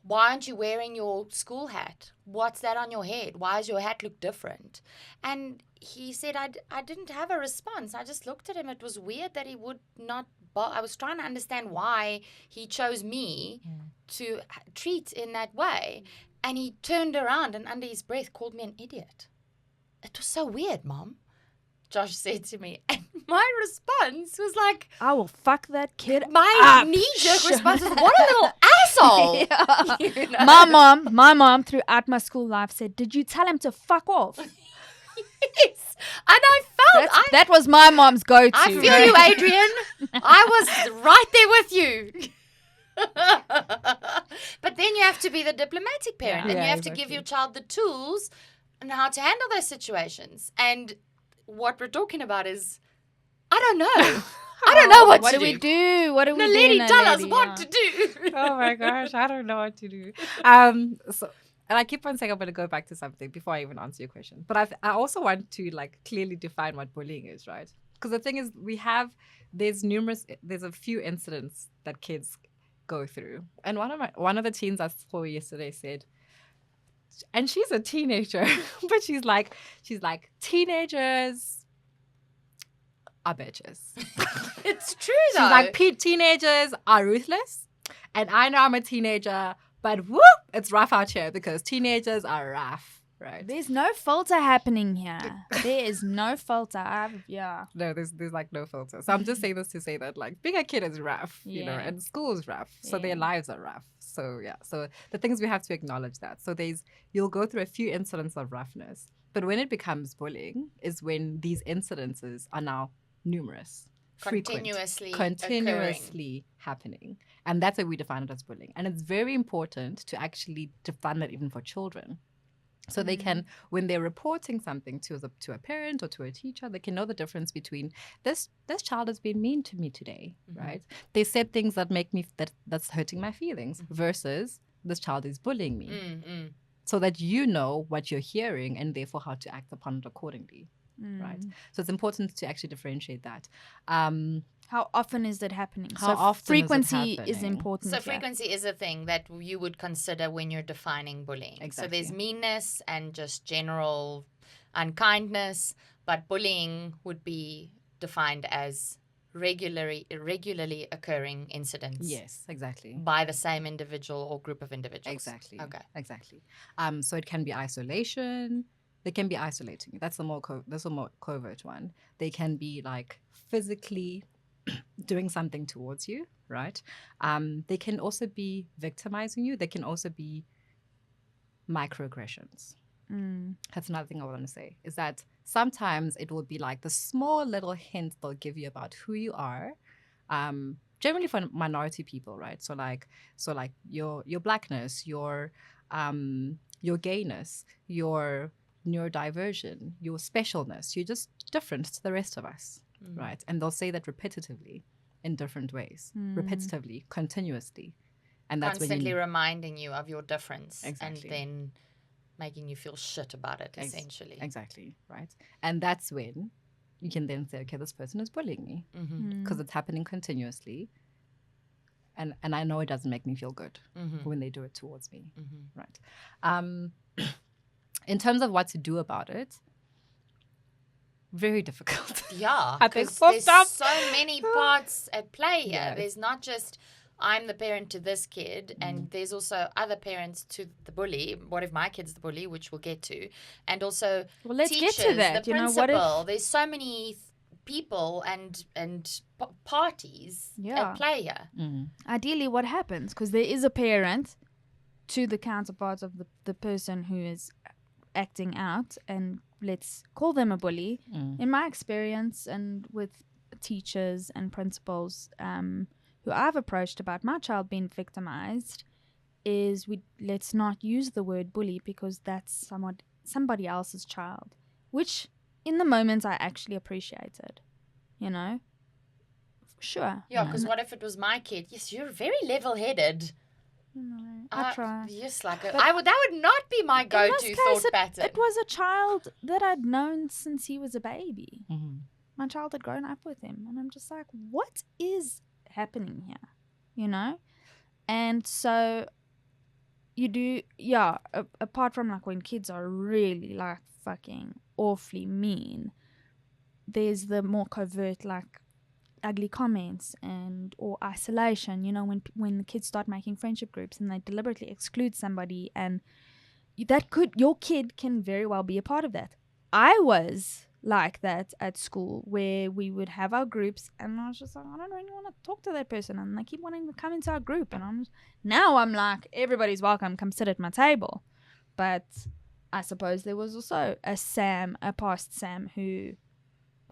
why aren't you wearing your school hat? What's that on your head? Why does your hat look different? And he said, I didn't have a response. I just looked at him. It was weird that he would not bowl. I was trying to understand why he chose me to treat in that way. And he turned around and under his breath called me an idiot. It was so weird, Mom. Josh said to me, and my response was like, I will fuck that kid my up. knee-jerk response was, what a little asshole. Yeah. My mom throughout my school life said, did you tell him to fuck off? Yes. And I felt that was my mom's go-to. I feel you, Adrian. I was right there with you. But then, you have to be the diplomatic parent, and Yeah, you have to give your child the tools and how to handle those situations. And what we're talking about is, I don't know. I don't know what to do. What do we do? What do we do? Naledi, tell us Naledi? what to do. Oh my gosh, I don't know what to do. And I keep on saying I'm going to go back to something before I even answer your question. But I also want to like clearly define what bullying is, right? Because the thing is, there's a few incidents that kids go through. And one of the teens I saw yesterday said, and she's a teenager, but she's like, teenagers are bitches. It's true, though. She's like, teenagers are ruthless. And I know I'm a teenager, but whoop, it's rough out here because teenagers are rough, right? There's no filter happening here. There is no filter. No, there's like no filter. So I'm just saying this to say that like being a kid is rough, you know, Yeah. and school is rough. So Yeah. their lives are rough. So yeah. So the things we have to acknowledge that. So you'll go through a few incidents of roughness, but when it becomes bullying is when these incidences are now numerous. Frequent, continuously happening. And that's why we define it as bullying. And it's very important to actually define that even for children. So they can, when they're reporting something to a parent or to a teacher, they can know the difference between this child has been mean to me today, right? They said things that make me, that's hurting my feelings versus this child is bullying me. So that you know what you're hearing and therefore how to act upon it accordingly. Right. So it's important to actually differentiate that. How often is it happening? How often is it frequency is happening? important. So here. frequency is a thing that you would consider when you're defining bullying. Exactly. So there's meanness and just general unkindness, but bullying would be defined as regularly occurring incidents. Yes, exactly. By the same individual or group of individuals. Exactly. Okay. Exactly. So it can be isolation. They can be isolating. That's the more covert one. They can be like physically doing something towards you, right? They can also be victimizing you. They can also be microaggressions. That's another thing I want to say is that sometimes it will be like the small little hint they'll give you about who you are. Generally for minority people, right? So like your blackness, your gayness, your neurodiversion, your specialness, you're just different to the rest of us, right? And they'll say that repetitively in different ways, repetitively, continuously. And that's constantly reminding you of your difference. Exactly. And then making you feel shit about it, essentially. Exactly, right? And that's when you can then say, okay, this person is bullying me because it's happening continuously. And I know it doesn't make me feel good when they do it towards me, right? In terms of what to do about it, very difficult. Yeah, I think because there's so many parts at play here. Yes. There's not just I'm the parent to this kid, and there's also other parents to the bully. What if my kid's the bully, which we'll get to, and also let's teachers, get to that. the You know, principal. what if There's so many people and parties at play here. ideally what happens? Because there is a parent to the counterpart of the person who is acting out, and let's call them a bully. In my experience and with teachers and principals who I've approached about my child being victimized, is let's not use the word bully because that's somebody else's child, which in the moment I actually appreciated, you know. Sure. Yeah, because what if it was my kid? Yes, you're very level-headed. I try. Yes, like that would not be my go-to thought pattern. It was a child that I'd known since he was a baby. My child had grown up with him, and I'm just like, what is happening here? You know? And so you do, apart from like when kids are really like fucking awfully mean, there's the more covert like ugly comments or isolation, you know, when the kids start making friendship groups and they deliberately exclude somebody, and your kid can very well be a part of that. I was like that at school, where we would have our groups and I was just like, I don't really want to talk to that person, and they keep wanting to come into our group, and I'm like, everybody's welcome, come sit at my table. But I suppose there was also a past Sam who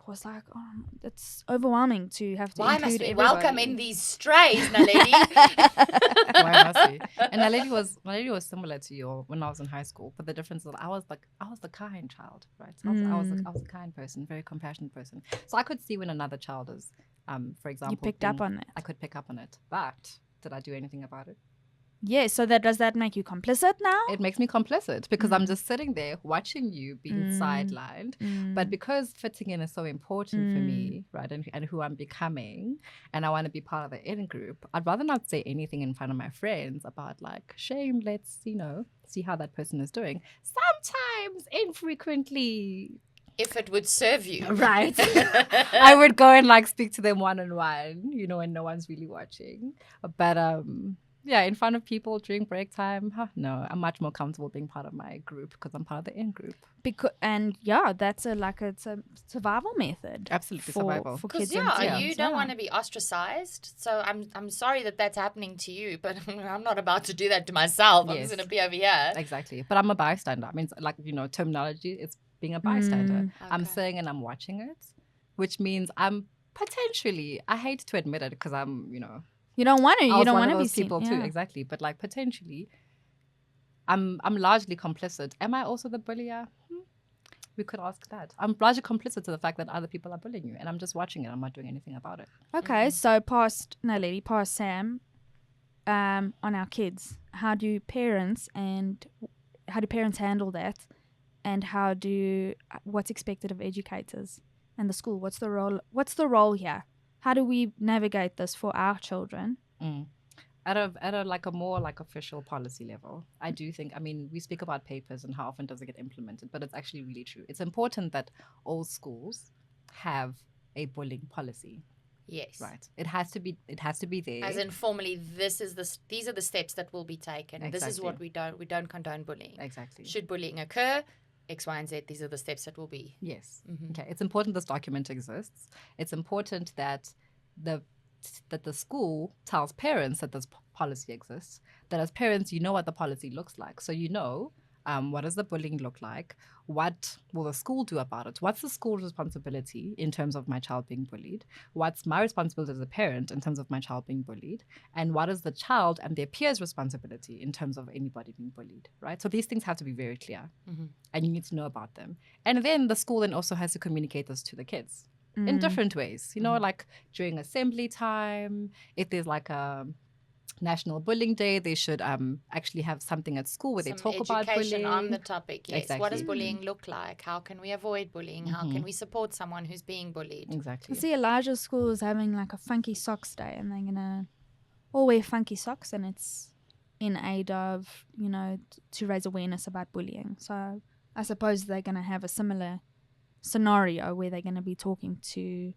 was like, oh, it's overwhelming to have to Why include must we everybody. welcome in these strays, Naledi? Why must we? Exactly. And Naledi was similar to you when I was in high school, but the difference is I was the kind child, right? I was a kind person, very compassionate person. So I could see when another child is, for example, You picked up on it. I could pick up on it, but did I do anything about it? Yeah, so does that make you complicit now? It makes me complicit because I'm just sitting there watching you being sidelined. But because fitting in is so important for me, right, and who I'm becoming, and I want to be part of the in group, I'd rather not say anything in front of my friends about like, shame, let's, see how that person is doing. Sometimes, infrequently. If it would serve you. Right. I would go and like speak to them one-on-one, when no one's really watching. But yeah, in front of people during break time, no, I'm much more comfortable being part of my group because I'm part of the in group. That's it's a survival method. Absolutely, for survival. for kids. You don't want to be ostracized. So I'm sorry that's happening to you, but I'm not about to do that to myself. I'm just going to be over here. Exactly. But I'm a bystander. I mean, terminology, it's being a bystander. Okay. I'm saying and I'm watching it, which means I'm potentially, I hate to admit it because I'm, You don't want to. You don't want to be people seen. too, Yeah. exactly. But like potentially, I'm largely complicit. Am I also the bullier? We could ask that. I'm largely complicit to the fact that other people are bullying you, and I'm just watching it. I'm not doing anything about it. Okay, so past Sam, on our kids, how do parents handle that, and what's expected of educators and the school? What's the role here? How do we navigate this for our children? At a more like official policy level, I do think, we speak about papers and how often does it get implemented, but it's actually really true. It's important that all schools have a bullying policy. Yes. Right. It has to be there. As in formally, these are the steps that will be taken. Exactly. This is what we don't condone bullying. Exactly. Should bullying occur, X, Y, and Z, these are the steps that will be. Yes. Okay. It's important this document exists. It's important that the school tells parents that this policy exists, that as parents, you know what the policy looks like. So what does the bullying look like? What will the school do about it? What's the school's responsibility in terms of my child being bullied? What's my responsibility as a parent in terms of my child being bullied? And what is the child and their peers' responsibility in terms of anybody being bullied, right? So these things have to be very clear, and you need to know about them. And then the school then also has to communicate this to the kids in different ways, like during assembly time, if there's like a National Bullying Day, they should actually have something at school where they talk about bullying. Education on the topic, yes. Exactly. What does bullying look like? How can we avoid bullying? How can we support someone who's being bullied? Exactly. I see Elijah School is having like a funky socks day, and they're gonna all wear funky socks, and it's in aid of to raise awareness about bullying. So I suppose they're gonna have a similar scenario where they're gonna be talking to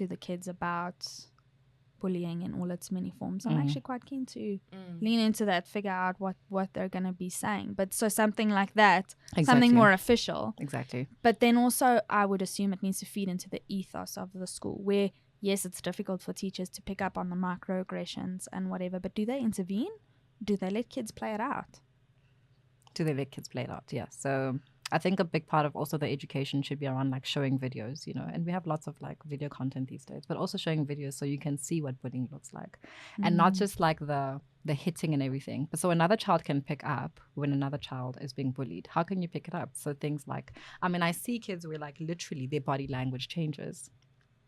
the kids about bullying in all its many forms. I'm actually quite keen to lean into that, figure out what they're going to be saying. But so something like that, something more official. Exactly. But then also I would assume it needs to feed into the ethos of the school where, yes, it's difficult for teachers to pick up on the microaggressions and whatever, but do they intervene? Do they let kids play it out? Yeah. So I think a big part of also the education should be around like showing videos, and we have lots of like video content these days, but also showing videos so you can see what bullying looks like, and not just like the hitting and everything, but so another child can pick up when another child is being bullied. How can you pick it up? So things like, I see kids where like literally their body language changes.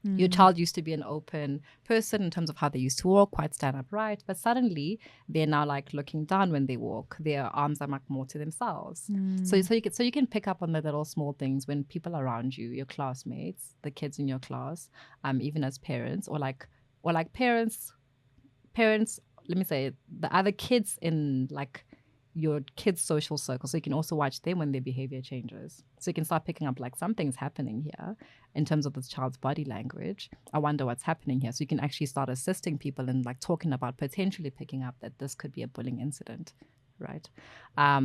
Your child used to be an open person in terms of how they used to walk, quite stand upright, but suddenly they're now like looking down when they walk. Their arms are like more to themselves. So you can pick up on the little small things when people around you, your classmates, the kids in your class, even as parents, or like parents. Let me say the other kids in like your kids' social circle, so you can also watch them when their behavior changes. So you can start picking up like something's happening here in terms of this child's body language. I wonder what's happening here. So you can actually start assisting people in like talking about potentially picking up that this could be a bullying incident, right? A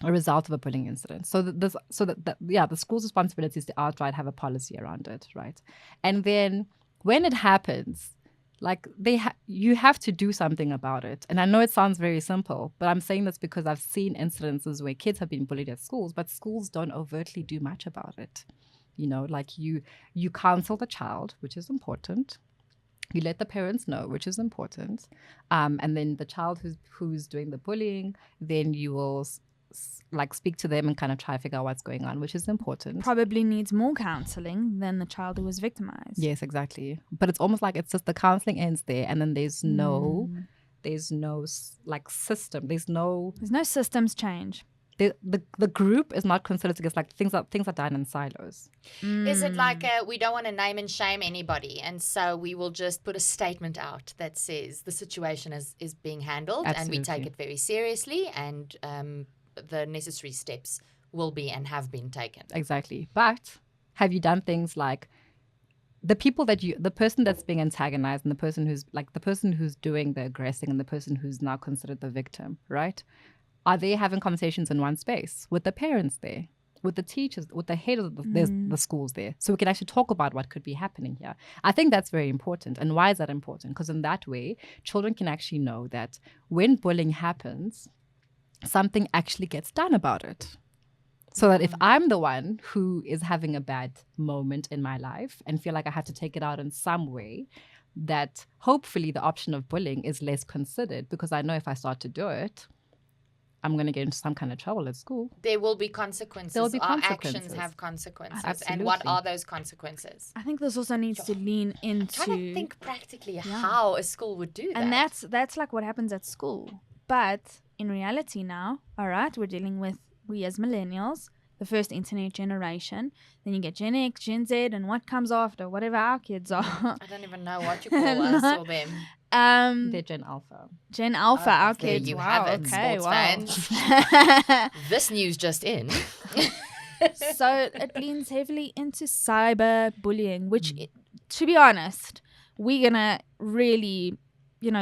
result of a bullying incident. So the school's responsibility is to outright have a policy around it, right? And then when it happens, like you have to do something about it. And I know it sounds very simple, but I'm saying this because I've seen incidences where kids have been bullied at schools, but schools don't overtly do much about it. Like you counsel the child, which is important. You let the parents know, which is important. And then the child who's doing the bullying, then you will speak to them and kind of try to figure out what's going on, which is important. Probably needs more counseling than the child who was victimized. Yes, exactly. But it's almost like it's just the counseling ends there, and then there's no system. There's no systems change. The group is not considered together. Like things are done in silos. Is it like we don't want to name and shame anybody, and so we will just put a statement out that says the situation is being handled, Absolutely. and we take it very seriously, and the necessary steps will be and have been taken. Exactly. But have you done things like the person that's being antagonized and the person who's doing the aggressing and the person who's now considered the victim, right? Are they having conversations in one space with the parents there, with the teachers, with the head of the schools there, so we can actually talk about what could be happening here? I think that's very important. And why is that important? Because in that way, children can actually know that when bullying happens, something actually gets done about it. So that if I'm the one who is having a bad moment in my life and feel like I have to take it out in some way, that hopefully the option of bullying is less considered, because I know if I start to do it, I'm going to get into some kind of trouble at school. There will be consequences. There will be Our consequences. actions have consequences. Absolutely. And what are those consequences? I think this also needs to lean into... I'm trying to think practically how a school would do that. And that's like what happens at school. But in reality now, all right, we're dealing with, we as millennials, the first internet generation. Then you get Gen X, Gen Z, and what comes after, whatever our kids are. I don't even know what you call us or them. They're Gen Alpha. Gen Alpha, our There kids. you Wow, have it, okay, sports wow. fans. This news just in. So it leans heavily into cyberbullying, which, to be honest, we're going to really,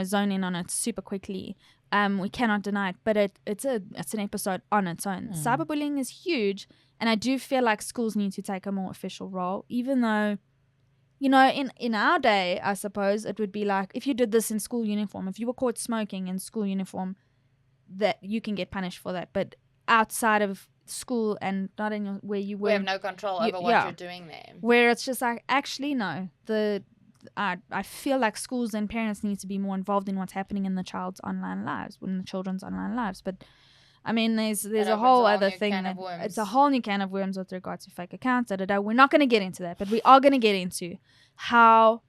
zone in on it super quickly. We cannot deny it, but it's an episode on its own. Cyberbullying is huge, and I do feel like schools need to take a more official role, even though, in our day, I suppose, it would be like, if you did this in school uniform, if you were caught smoking in school uniform, that you can get punished for that. But outside of school and not in where you were, We have no control over what you're doing there. where it's just like, actually, no, I feel like schools and parents need to be more involved in what's happening in the child's online lives, in the children's online lives. But I mean, there's a whole other thing that it's a whole new can of worms with regards to fake accounts. We're not going to get into that, but we are going to get into how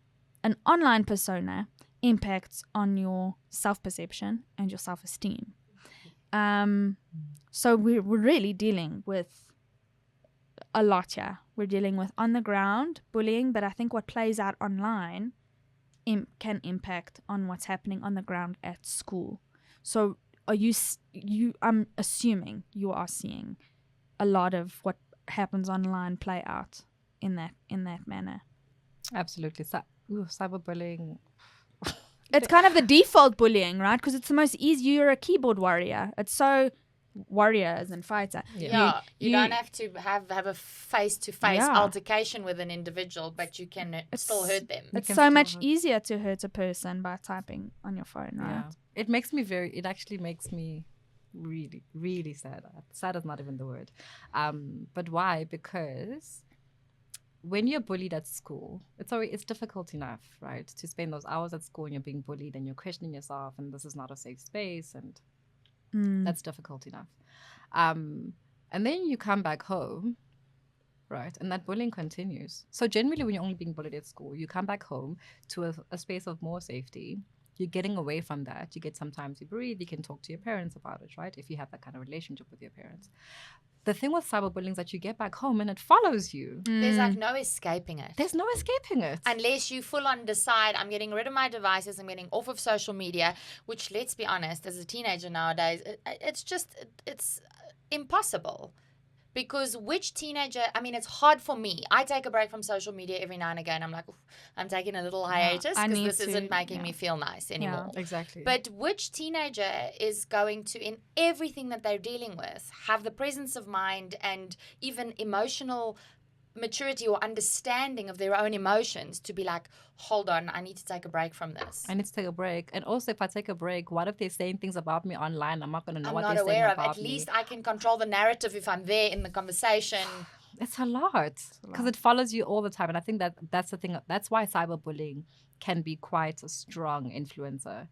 an online persona impacts on your self-perception and your self-esteem. So we're really dealing with a lot here. We're dealing with on the ground bullying, but I think what plays out online can impact on what's happening on the ground at school. So I'm assuming you are seeing a lot of what happens online play out in that manner. Absolutely. Cyberbullying. It's kind of the default bullying, right? Because it's the most easy. You're a keyboard warrior. It's so warrior as in fighter. Yeah, you don't have to have a face-to-face altercation with an individual, but you can still hurt them. It's so much easier to hurt a person by typing on your phone, right? Yeah. It actually makes me really, really sad. Sad is not even the word. But why? Because when you're bullied at school, it's difficult enough, right? To spend those hours at school and you're being bullied and you're questioning yourself and this is not a safe space, and that's difficult enough. And then you come back home, right? And that bullying continues. So generally when you're only being bullied at school, you come back home to a space of more safety. You're getting away from that. You get some time to breathe. You can talk to your parents about it, right? If you have that kind of relationship with your parents. The thing with cyberbullying is that you get back home and it follows you. There's like no escaping it. There's no escaping it. Unless you full on decide, I'm getting rid of my devices, I'm getting off of social media, which, let's be honest, as a teenager nowadays, it's impossible. Because which teenager, it's hard for me. I take a break from social media every now and again. I'm like, I'm taking a little hiatus because this isn't making me feel nice anymore. Yeah, exactly. But which teenager is going to, in everything that they're dealing with, have the presence of mind and even emotional maturity or understanding of their own emotions to be like, hold on, I need to take a break from this. I need to take a break. And also, if I take a break, what if they're saying things about me online? I'm not going to know what they're saying about me. At least I can control the narrative if I'm there in the conversation. It's a lot because it follows you all the time. And I think that's the thing. That's why cyberbullying can be quite a strong influencer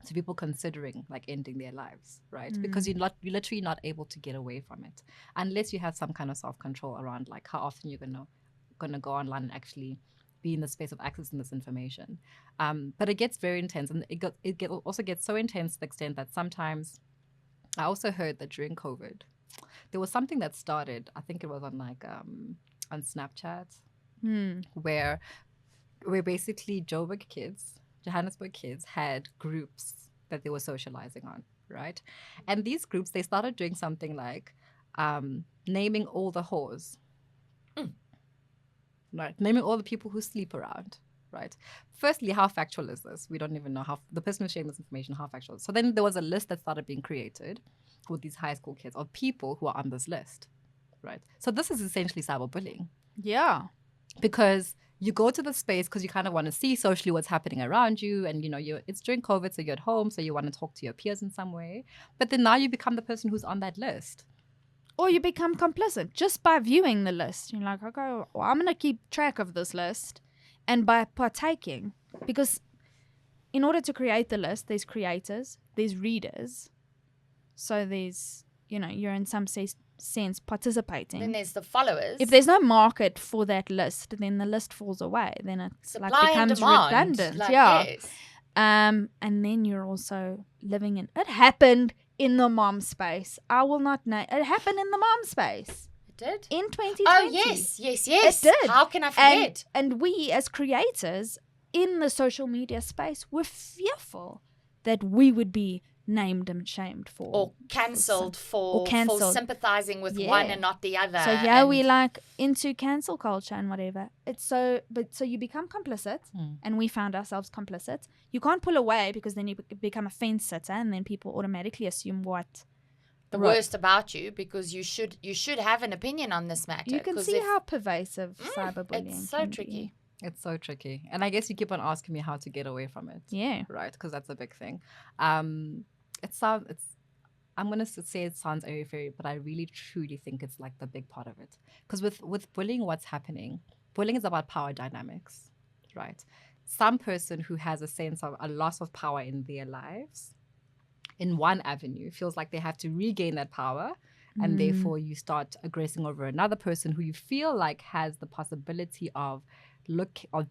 to people considering like ending their lives, right? Because you're literally not able to get away from it unless you have some kind of self-control around like how often you're gonna go online and actually be in the space of accessing this information. But it gets very intense, and it also gets so intense to the extent that sometimes I also heard that during COVID, there was something that started, I think it was on like on Snapchat, where basically Johannesburg kids had groups that they were socializing on, right? And these groups, they started doing something like naming all the whores, right? Naming all the people who sleep around, right? Firstly, how factual is this? We don't even know how the person who's sharing this information, how factual. So then there was a list that started being created with these high school kids of people who are on this list, right? So this is essentially cyberbullying. Yeah. Because you go to the space because you kind of want to see socially what's happening around you, and it's during COVID, so you're at home, so you want to talk to your peers in some way. But then now you become the person who's on that list. Or you become complicit just by viewing the list. You're like, okay, well, I'm going to keep track of this list. And by partaking, because in order to create the list, there's creators, there's readers. So there's, you're in some sense participating. Then there's the followers. If there's no market for that list, then the list falls away. Then it becomes redundant. Yes. And then you're also living in. It happened in the mom space. I will not know. It happened in the mom space. It did? In 2020. Oh, yes. It did. How can I forget? And we as creators in the social media space were fearful that we would be named and shamed for. Or cancelled for sympathizing with one and not the other. So we like into cancel culture and whatever. So you become complicit, and we found ourselves complicit. You can't pull away because then you become a fence sitter, and then people automatically assume what the worst about you, because you should have an opinion on this matter. You can see how pervasive cyberbullying it's so tricky. Be. It's so tricky. And I guess you keep on asking me how to get away from it. Yeah. Right? Because that's a big thing. I'm going to say it sounds airy-fairy, but I really, truly think it's like the big part of it. Because with bullying, what's happening? Bullying is about power dynamics, right? Some person who has a sense of a loss of power in their lives, in one avenue, feels like they have to regain that power, and therefore you start aggressing over another person who you feel like has the possibility of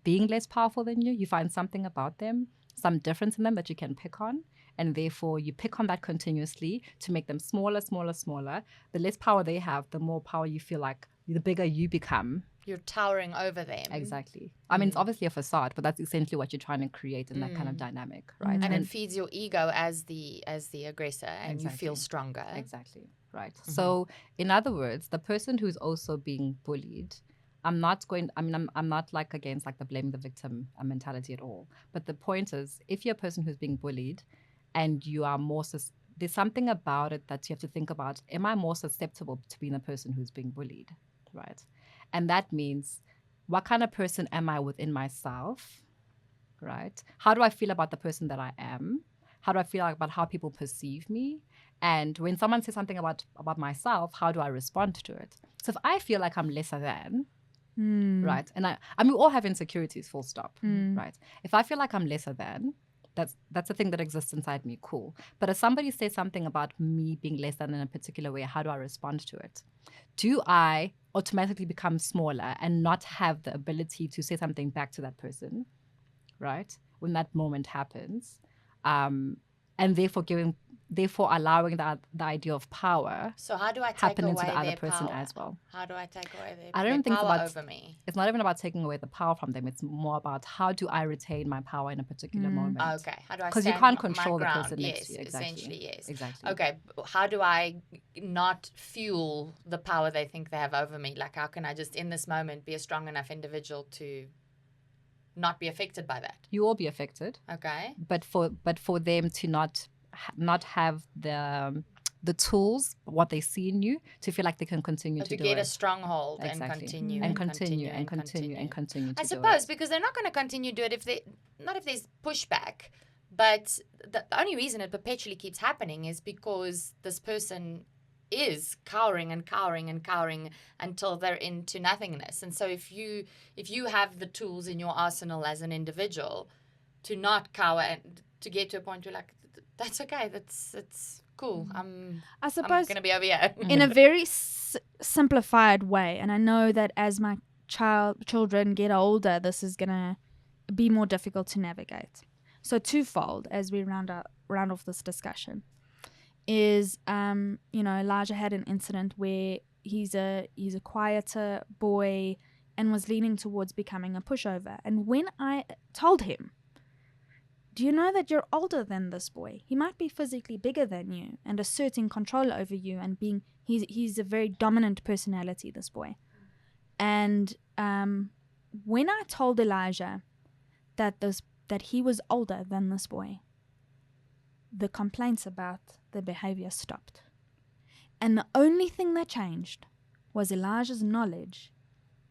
being less powerful than you. You find something about them, some difference in them that you can pick on, and therefore you pick on that continuously to make them smaller. The less power they have, the more power you feel like, the bigger you become. You're towering over them. Exactly. I mean, it's obviously a facade, but that's essentially what you're trying to create in that kind of dynamic, right? And it feeds your ego as the aggressor, and you feel stronger. Exactly. Right. So, in other words, the person who's also being bullied, I'm not like against like the blaming the victim mentality at all. But the point is, if you're a person who's being bullied and you are there's something about it that you have to think about. Am I more susceptible to being the person who's being bullied? Right. And that means, what kind of person am I within myself? Right. How do I feel about the person that I am? How do I feel about how people perceive me? And when someone says something about myself, how do I respond to it? So if I feel like I'm lesser than, right? And I mean, we all have insecurities, full stop, right? If I feel like I'm lesser than, that's a thing that exists inside me, cool. But if somebody says something about me being less than in a particular way, how do I respond to it? Do I automatically become smaller and not have the ability to say something back to that person, right? When that moment happens, and therefore allowing the idea of power. So how do I take happen away into the other their person power? As well? How do I take away I don't think power over me? It's not even about taking away the power from them. It's more about how do I retain my power in a particular moment. Okay. How do I? Because you can't control the person next to you. Yes, essentially, yes. Exactly. Okay. How do I not fuel the power they think they have over me? Like, how can I just in this moment be a strong enough individual to not be affected by that? You will be affected. Okay. But for them to not have the tools, what they see in you, to feel like they can continue to do it. To get a stronghold and continue to I suppose, because they're not going to continue to do it not if there's pushback. But the only reason it perpetually keeps happening is because this person is cowering and cowering and cowering until they're into nothingness. And so if you have the tools in your arsenal as an individual to not cower and to get to a point where like, that's okay, it's cool. I suppose I'm going to be over here. in a very simplified way, and I know that as my children get older, this is going to be more difficult to navigate. So twofold as we round off this discussion is, Elijah had an incident where he's a quieter boy and was leaning towards becoming a pushover. And when I told him, do you know that you're older than this boy? He might be physically bigger than you and asserting control over you and he's a very dominant personality, this boy. And when I told Elijah that he was older than this boy, the complaints about the behavior stopped. And the only thing that changed was Elijah's knowledge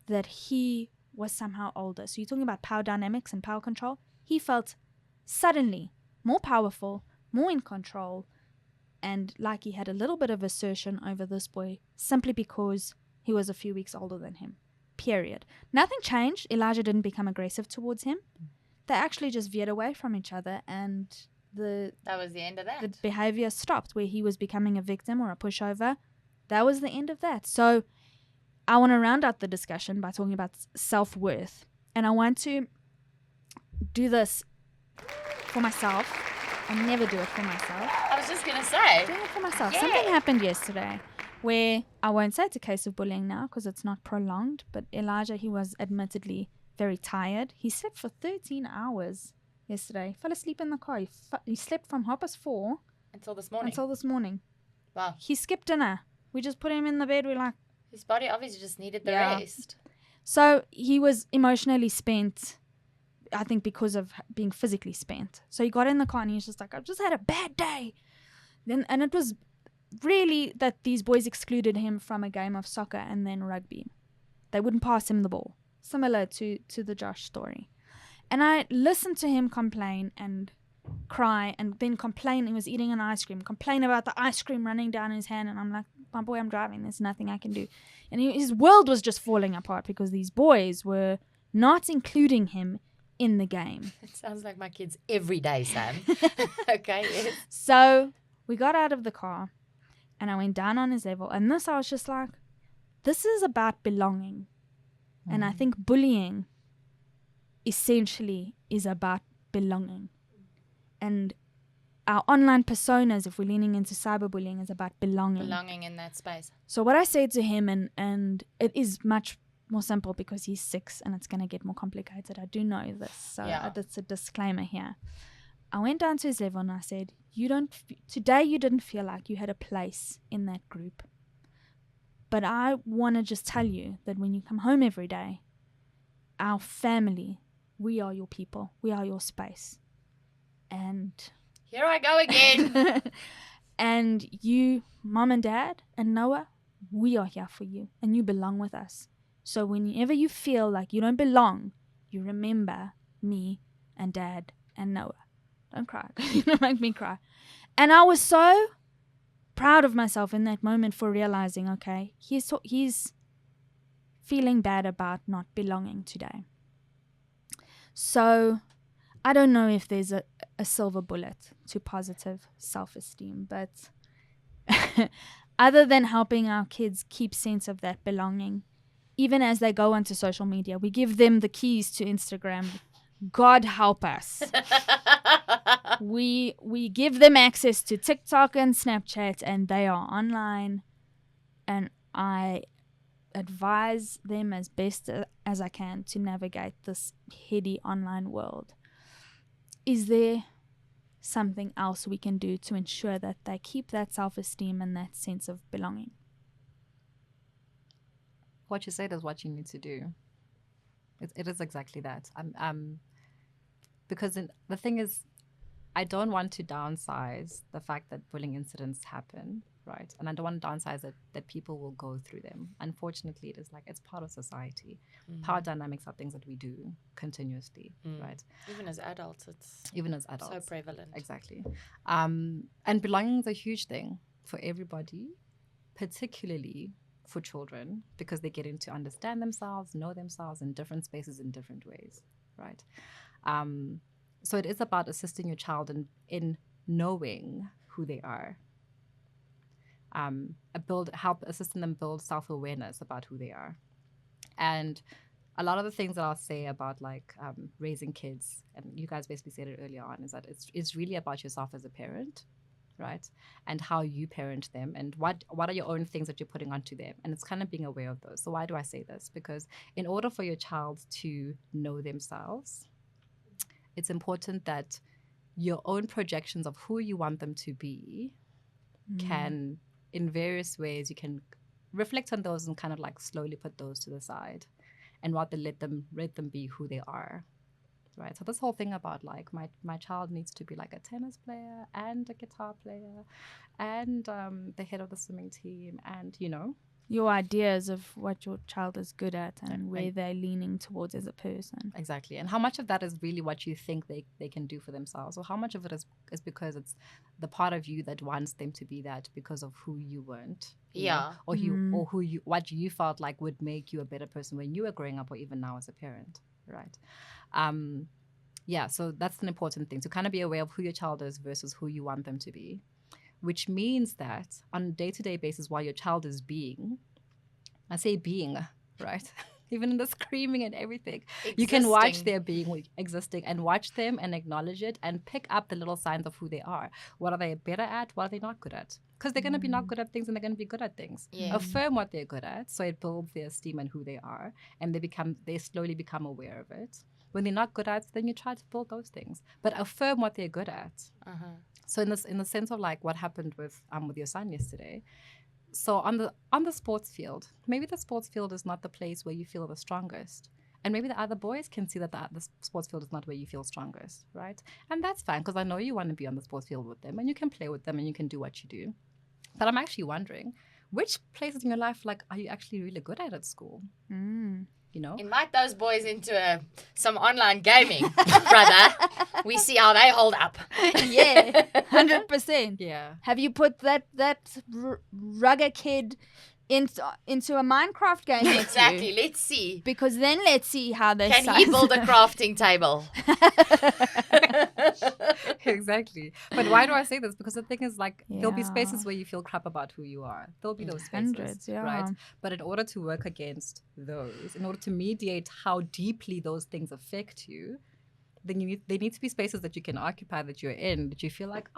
that he was somehow older. So you're talking about power dynamics and power control. He felt suddenly more powerful, more in control, and like he had a little bit of assertion over this boy simply because he was a few weeks older than him. Period. Nothing changed. Elijah didn't become aggressive towards him. They actually just veered away from each other, and that was the end of that. The behavior stopped where he was becoming a victim or a pushover. That was the end of that. So I want to round out the discussion by talking about self-worth. And I want to do this for myself. I never do it for myself. I was just going to say. Doing it for myself. Yay. Something happened yesterday where I won't say it's a case of bullying now because it's not prolonged, but Elijah, he was admittedly very tired. He slept for 13 hours yesterday. Fell asleep in the car. He slept from 4:30 until this morning. Wow. He skipped dinner. We just put him in the bed. We're like... His body obviously just needed the rest. So he was emotionally spent, I think because of being physically spent. So he got in the car and he was just like, I've just had a bad day. And it was really that these boys excluded him from a game of soccer and then rugby. They wouldn't pass him the ball. Similar to the Josh story. And I listened to him complain and cry and then complain. He was eating an ice cream, complain about the ice cream running down his hand. And I'm like, my boy, I'm driving. There's nothing I can do. And his world was just falling apart because these boys were not including him in the game. It sounds like my kids every day, Sam. Okay. Yes. So we got out of the car and I went down on his level. And I was just like, this is about belonging. And I think bullying essentially is about belonging. And our online personas, if we're leaning into cyberbullying, is about belonging. Belonging in that space. So what I said to him, and it is much more simple because he's 6 and it's going to get more complicated. I do know this. So that's a disclaimer here. I went down to his level and I said, today you didn't feel like you had a place in that group. But I want to just tell you that when you come home every day, our family, we are your people. We are your space. And here I go again. And you, Mom and Dad and Noah, we are here for you. And you belong with us. So whenever you feel like you don't belong, you remember me and Dad and Noah. Don't cry. You don't make me cry. And I was so proud of myself in that moment for realizing, okay, he's feeling bad about not belonging today. So I don't know if there's a silver bullet to positive self-esteem, but other than helping our kids keep sense of that belonging, even as they go onto social media, we give them the keys to Instagram. God help us. We give them access to TikTok and Snapchat, and they are online. And I advise them as best as I can to navigate this heady online world. Is there something else we can do to ensure that they keep that self-esteem and that sense of belonging? What you said is what you need to do. It is exactly that. Because the thing is, I don't want to downsize the fact that bullying incidents happen, right? And I don't want to downsize it that people will go through them. Unfortunately, it is like it's part of society. Power dynamics are things that we do continuously, right? Even as adults, it's so prevalent. Exactly. And belonging is a huge thing for everybody, particularly for children, because they get to understand themselves, know themselves in different spaces in different ways, right? So it is about assisting your child in knowing who they are. Help assisting them build self-awareness about who they are. And a lot of the things that I'll say about like raising kids, and you guys basically said it earlier on, is that it's really about yourself as a parent, right? And how you parent them, and what are your own things that you're putting onto them, and it's kind of being aware of those. So why do I say this? Because in order for your child to know themselves, it's important that your own projections of who you want them to be can, in various ways, you can reflect on those and kind of like slowly put those to the side, and rather let them be who they are, right? So this whole thing about like my child needs to be like a tennis player and a guitar player and the head of the swimming team, and your ideas of what your child is good at and where they're leaning towards as a person. Exactly. And how much of that is really what you think they can do for themselves, or how much of it is because it's the part of you that wants them to be that because of who you weren't. Yeah. Or what you felt like would make you a better person when you were growing up, or even now as a parent, right? So that's an important thing, to kind of be aware of who your child is versus who you want them to be. Which means that on a day-to-day basis, while your child is being, I say being, right? Even in the screaming and everything, you can watch their being existing and watch them and acknowledge it and pick up the little signs of who they are. What are they better at? What are they not good at? Because they're going to be not good at things and they're going to be good at things. Yeah. Affirm what they're good at, so it builds their esteem and who they are, and they slowly become aware of it. When they're not good at, then you try to build those things, but affirm what they're good at. So in the sense of like what happened with your son yesterday. So on the sports field, maybe the sports field is not the place where you feel the strongest. And maybe the other boys can see that the sports field is not where you feel strongest, right? And that's fine, because I know you want to be on the sports field with them and you can play with them and you can do what you do. But I'm actually wondering, which places in your life are you actually really good at school? Invite those boys into some online gaming, brother. We see how they hold up. Yeah, 100%. Yeah. Have you put that rugger kid into a Minecraft game? Exactly. Let's see. Because then let's see how they can he build a crafting table. Exactly. But why do I say this? Because the thing is, like, there'll be spaces where you feel crap about who you are. There'll be those spaces, right? But in order to work against those, in order to mediate how deeply those things affect you, then there need to be spaces that you can occupy, that you're in, that you feel like,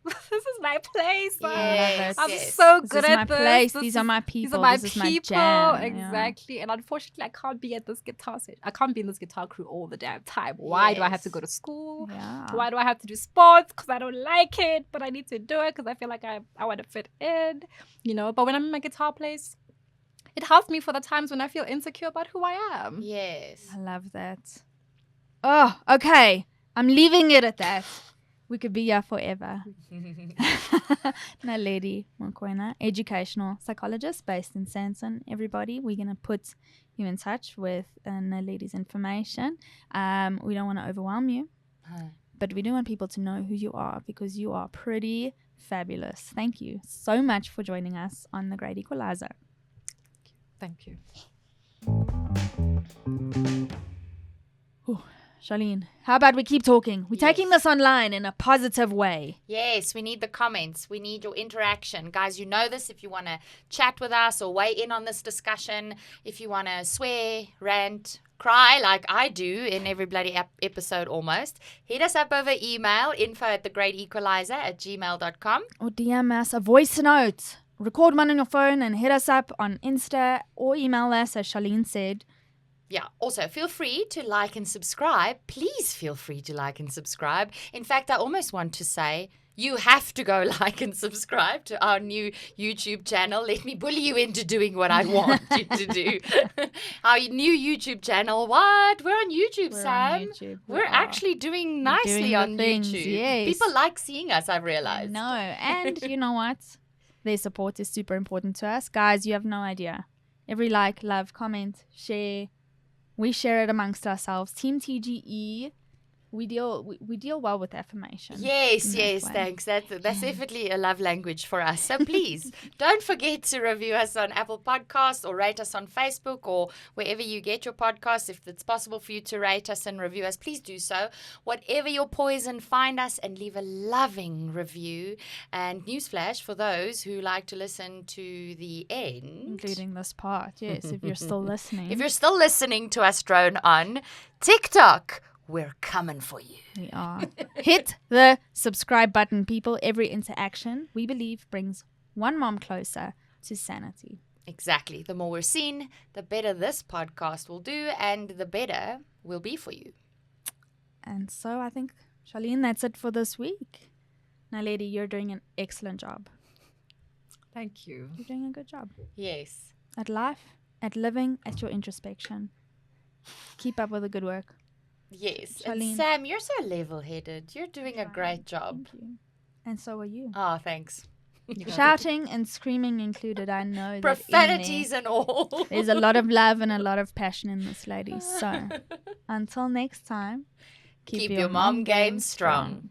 this is my place. Yes, I'm so good at this. Place. These are my people. This is my jam. Exactly. And unfortunately, I can't be at this guitar set. I can't be in this guitar crew all the damn time. Why do I have to go to school? Yeah. Why do I have to do sports? Because I don't like it, but I need to do it because I feel like I want to fit in. But when I'm in my guitar place, it helps me for the times when I feel insecure about who I am. Yes. I love that. Oh, okay. I'm leaving it at that. We could be here forever. Naledi Mokoena, educational psychologist based in Sandton. Everybody, we're going to put you in touch with Naledi's information. We don't want to overwhelm you, but we do want people to know who you are, because you are pretty fabulous. Thank you so much for joining us on The Great Equalizer. Thank you. Charlene, how about we keep talking? We're taking this online in a positive way. Yes, we need the comments. We need your interaction. Guys, you know this. If you want to chat with us or weigh in on this discussion, if you want to swear, rant, cry like I do in every bloody episode almost, hit us up over email, info@thegreatequalizer@gmail.com. Or DM us a voice note. Record one on your phone and hit us up on Insta or email us, as Charlene said. Yeah. Also, feel free to like and subscribe. Please feel free to like and subscribe. In fact, I almost want to say you have to go like and subscribe to our new YouTube channel. Let me bully you into doing what I want you to do. Our new YouTube channel. What? We're on YouTube, Sam. We're actually doing nicely on YouTube. Yes. People like seeing us, I've realized. No, and you know what? Their support is super important to us. Guys, you have no idea. Every like, love, comment, share, we share it amongst ourselves. Team TGE we deal well with affirmation. Yes, in that yes, way. thanks. That's definitely a love language for us. So please don't forget to review us on Apple Podcasts or rate us on Facebook or wherever you get your podcasts. If it's possible for you to rate us and review us, please do so. Whatever your poison, find us and leave a loving review. And newsflash for those who like to listen to the end. Including this part, yes, if you're still listening. If you're still listening to us drone on TikTok, we're coming for you. We are. Hit the subscribe button, people. Every interaction, we believe, brings one mom closer to sanity. Exactly. The more we're seen, the better this podcast will do and the better will be for you. And so I think, Charlene, that's it for this week. Naledi, you're doing an excellent job. Thank you. You're doing a good job. Yes. At life, at living, at your introspection. Keep up with the good work. Yes. Charlene. And Sam, you're so level-headed. You're doing a great job. Thank you. And so are you. Oh, thanks. Shouting and screaming included, I know. that in Profanities and all. there's a lot of love and a lot of passion in this lady. So, until next time, Keep your mom game strong.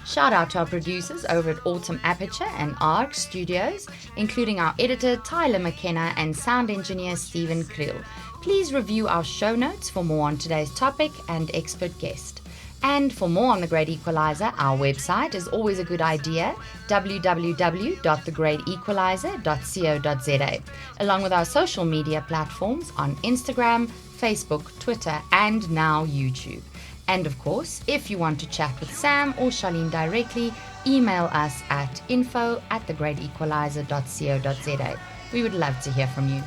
Shout out to our producers over at Autumn Aperture and ARC Studios, including our editor Tyler McKenna and sound engineer Stephen Creel. Please review our show notes for more on today's topic and expert guest. And for more on The Great Equalizer, our website is always a good idea, www.thegreatequalizer.co.za, along with our social media platforms on Instagram, Facebook, Twitter, and now YouTube. And of course, if you want to chat with Sam or Charlene directly, email us at info@thegreatequalizer.co.za. We would love to hear from you.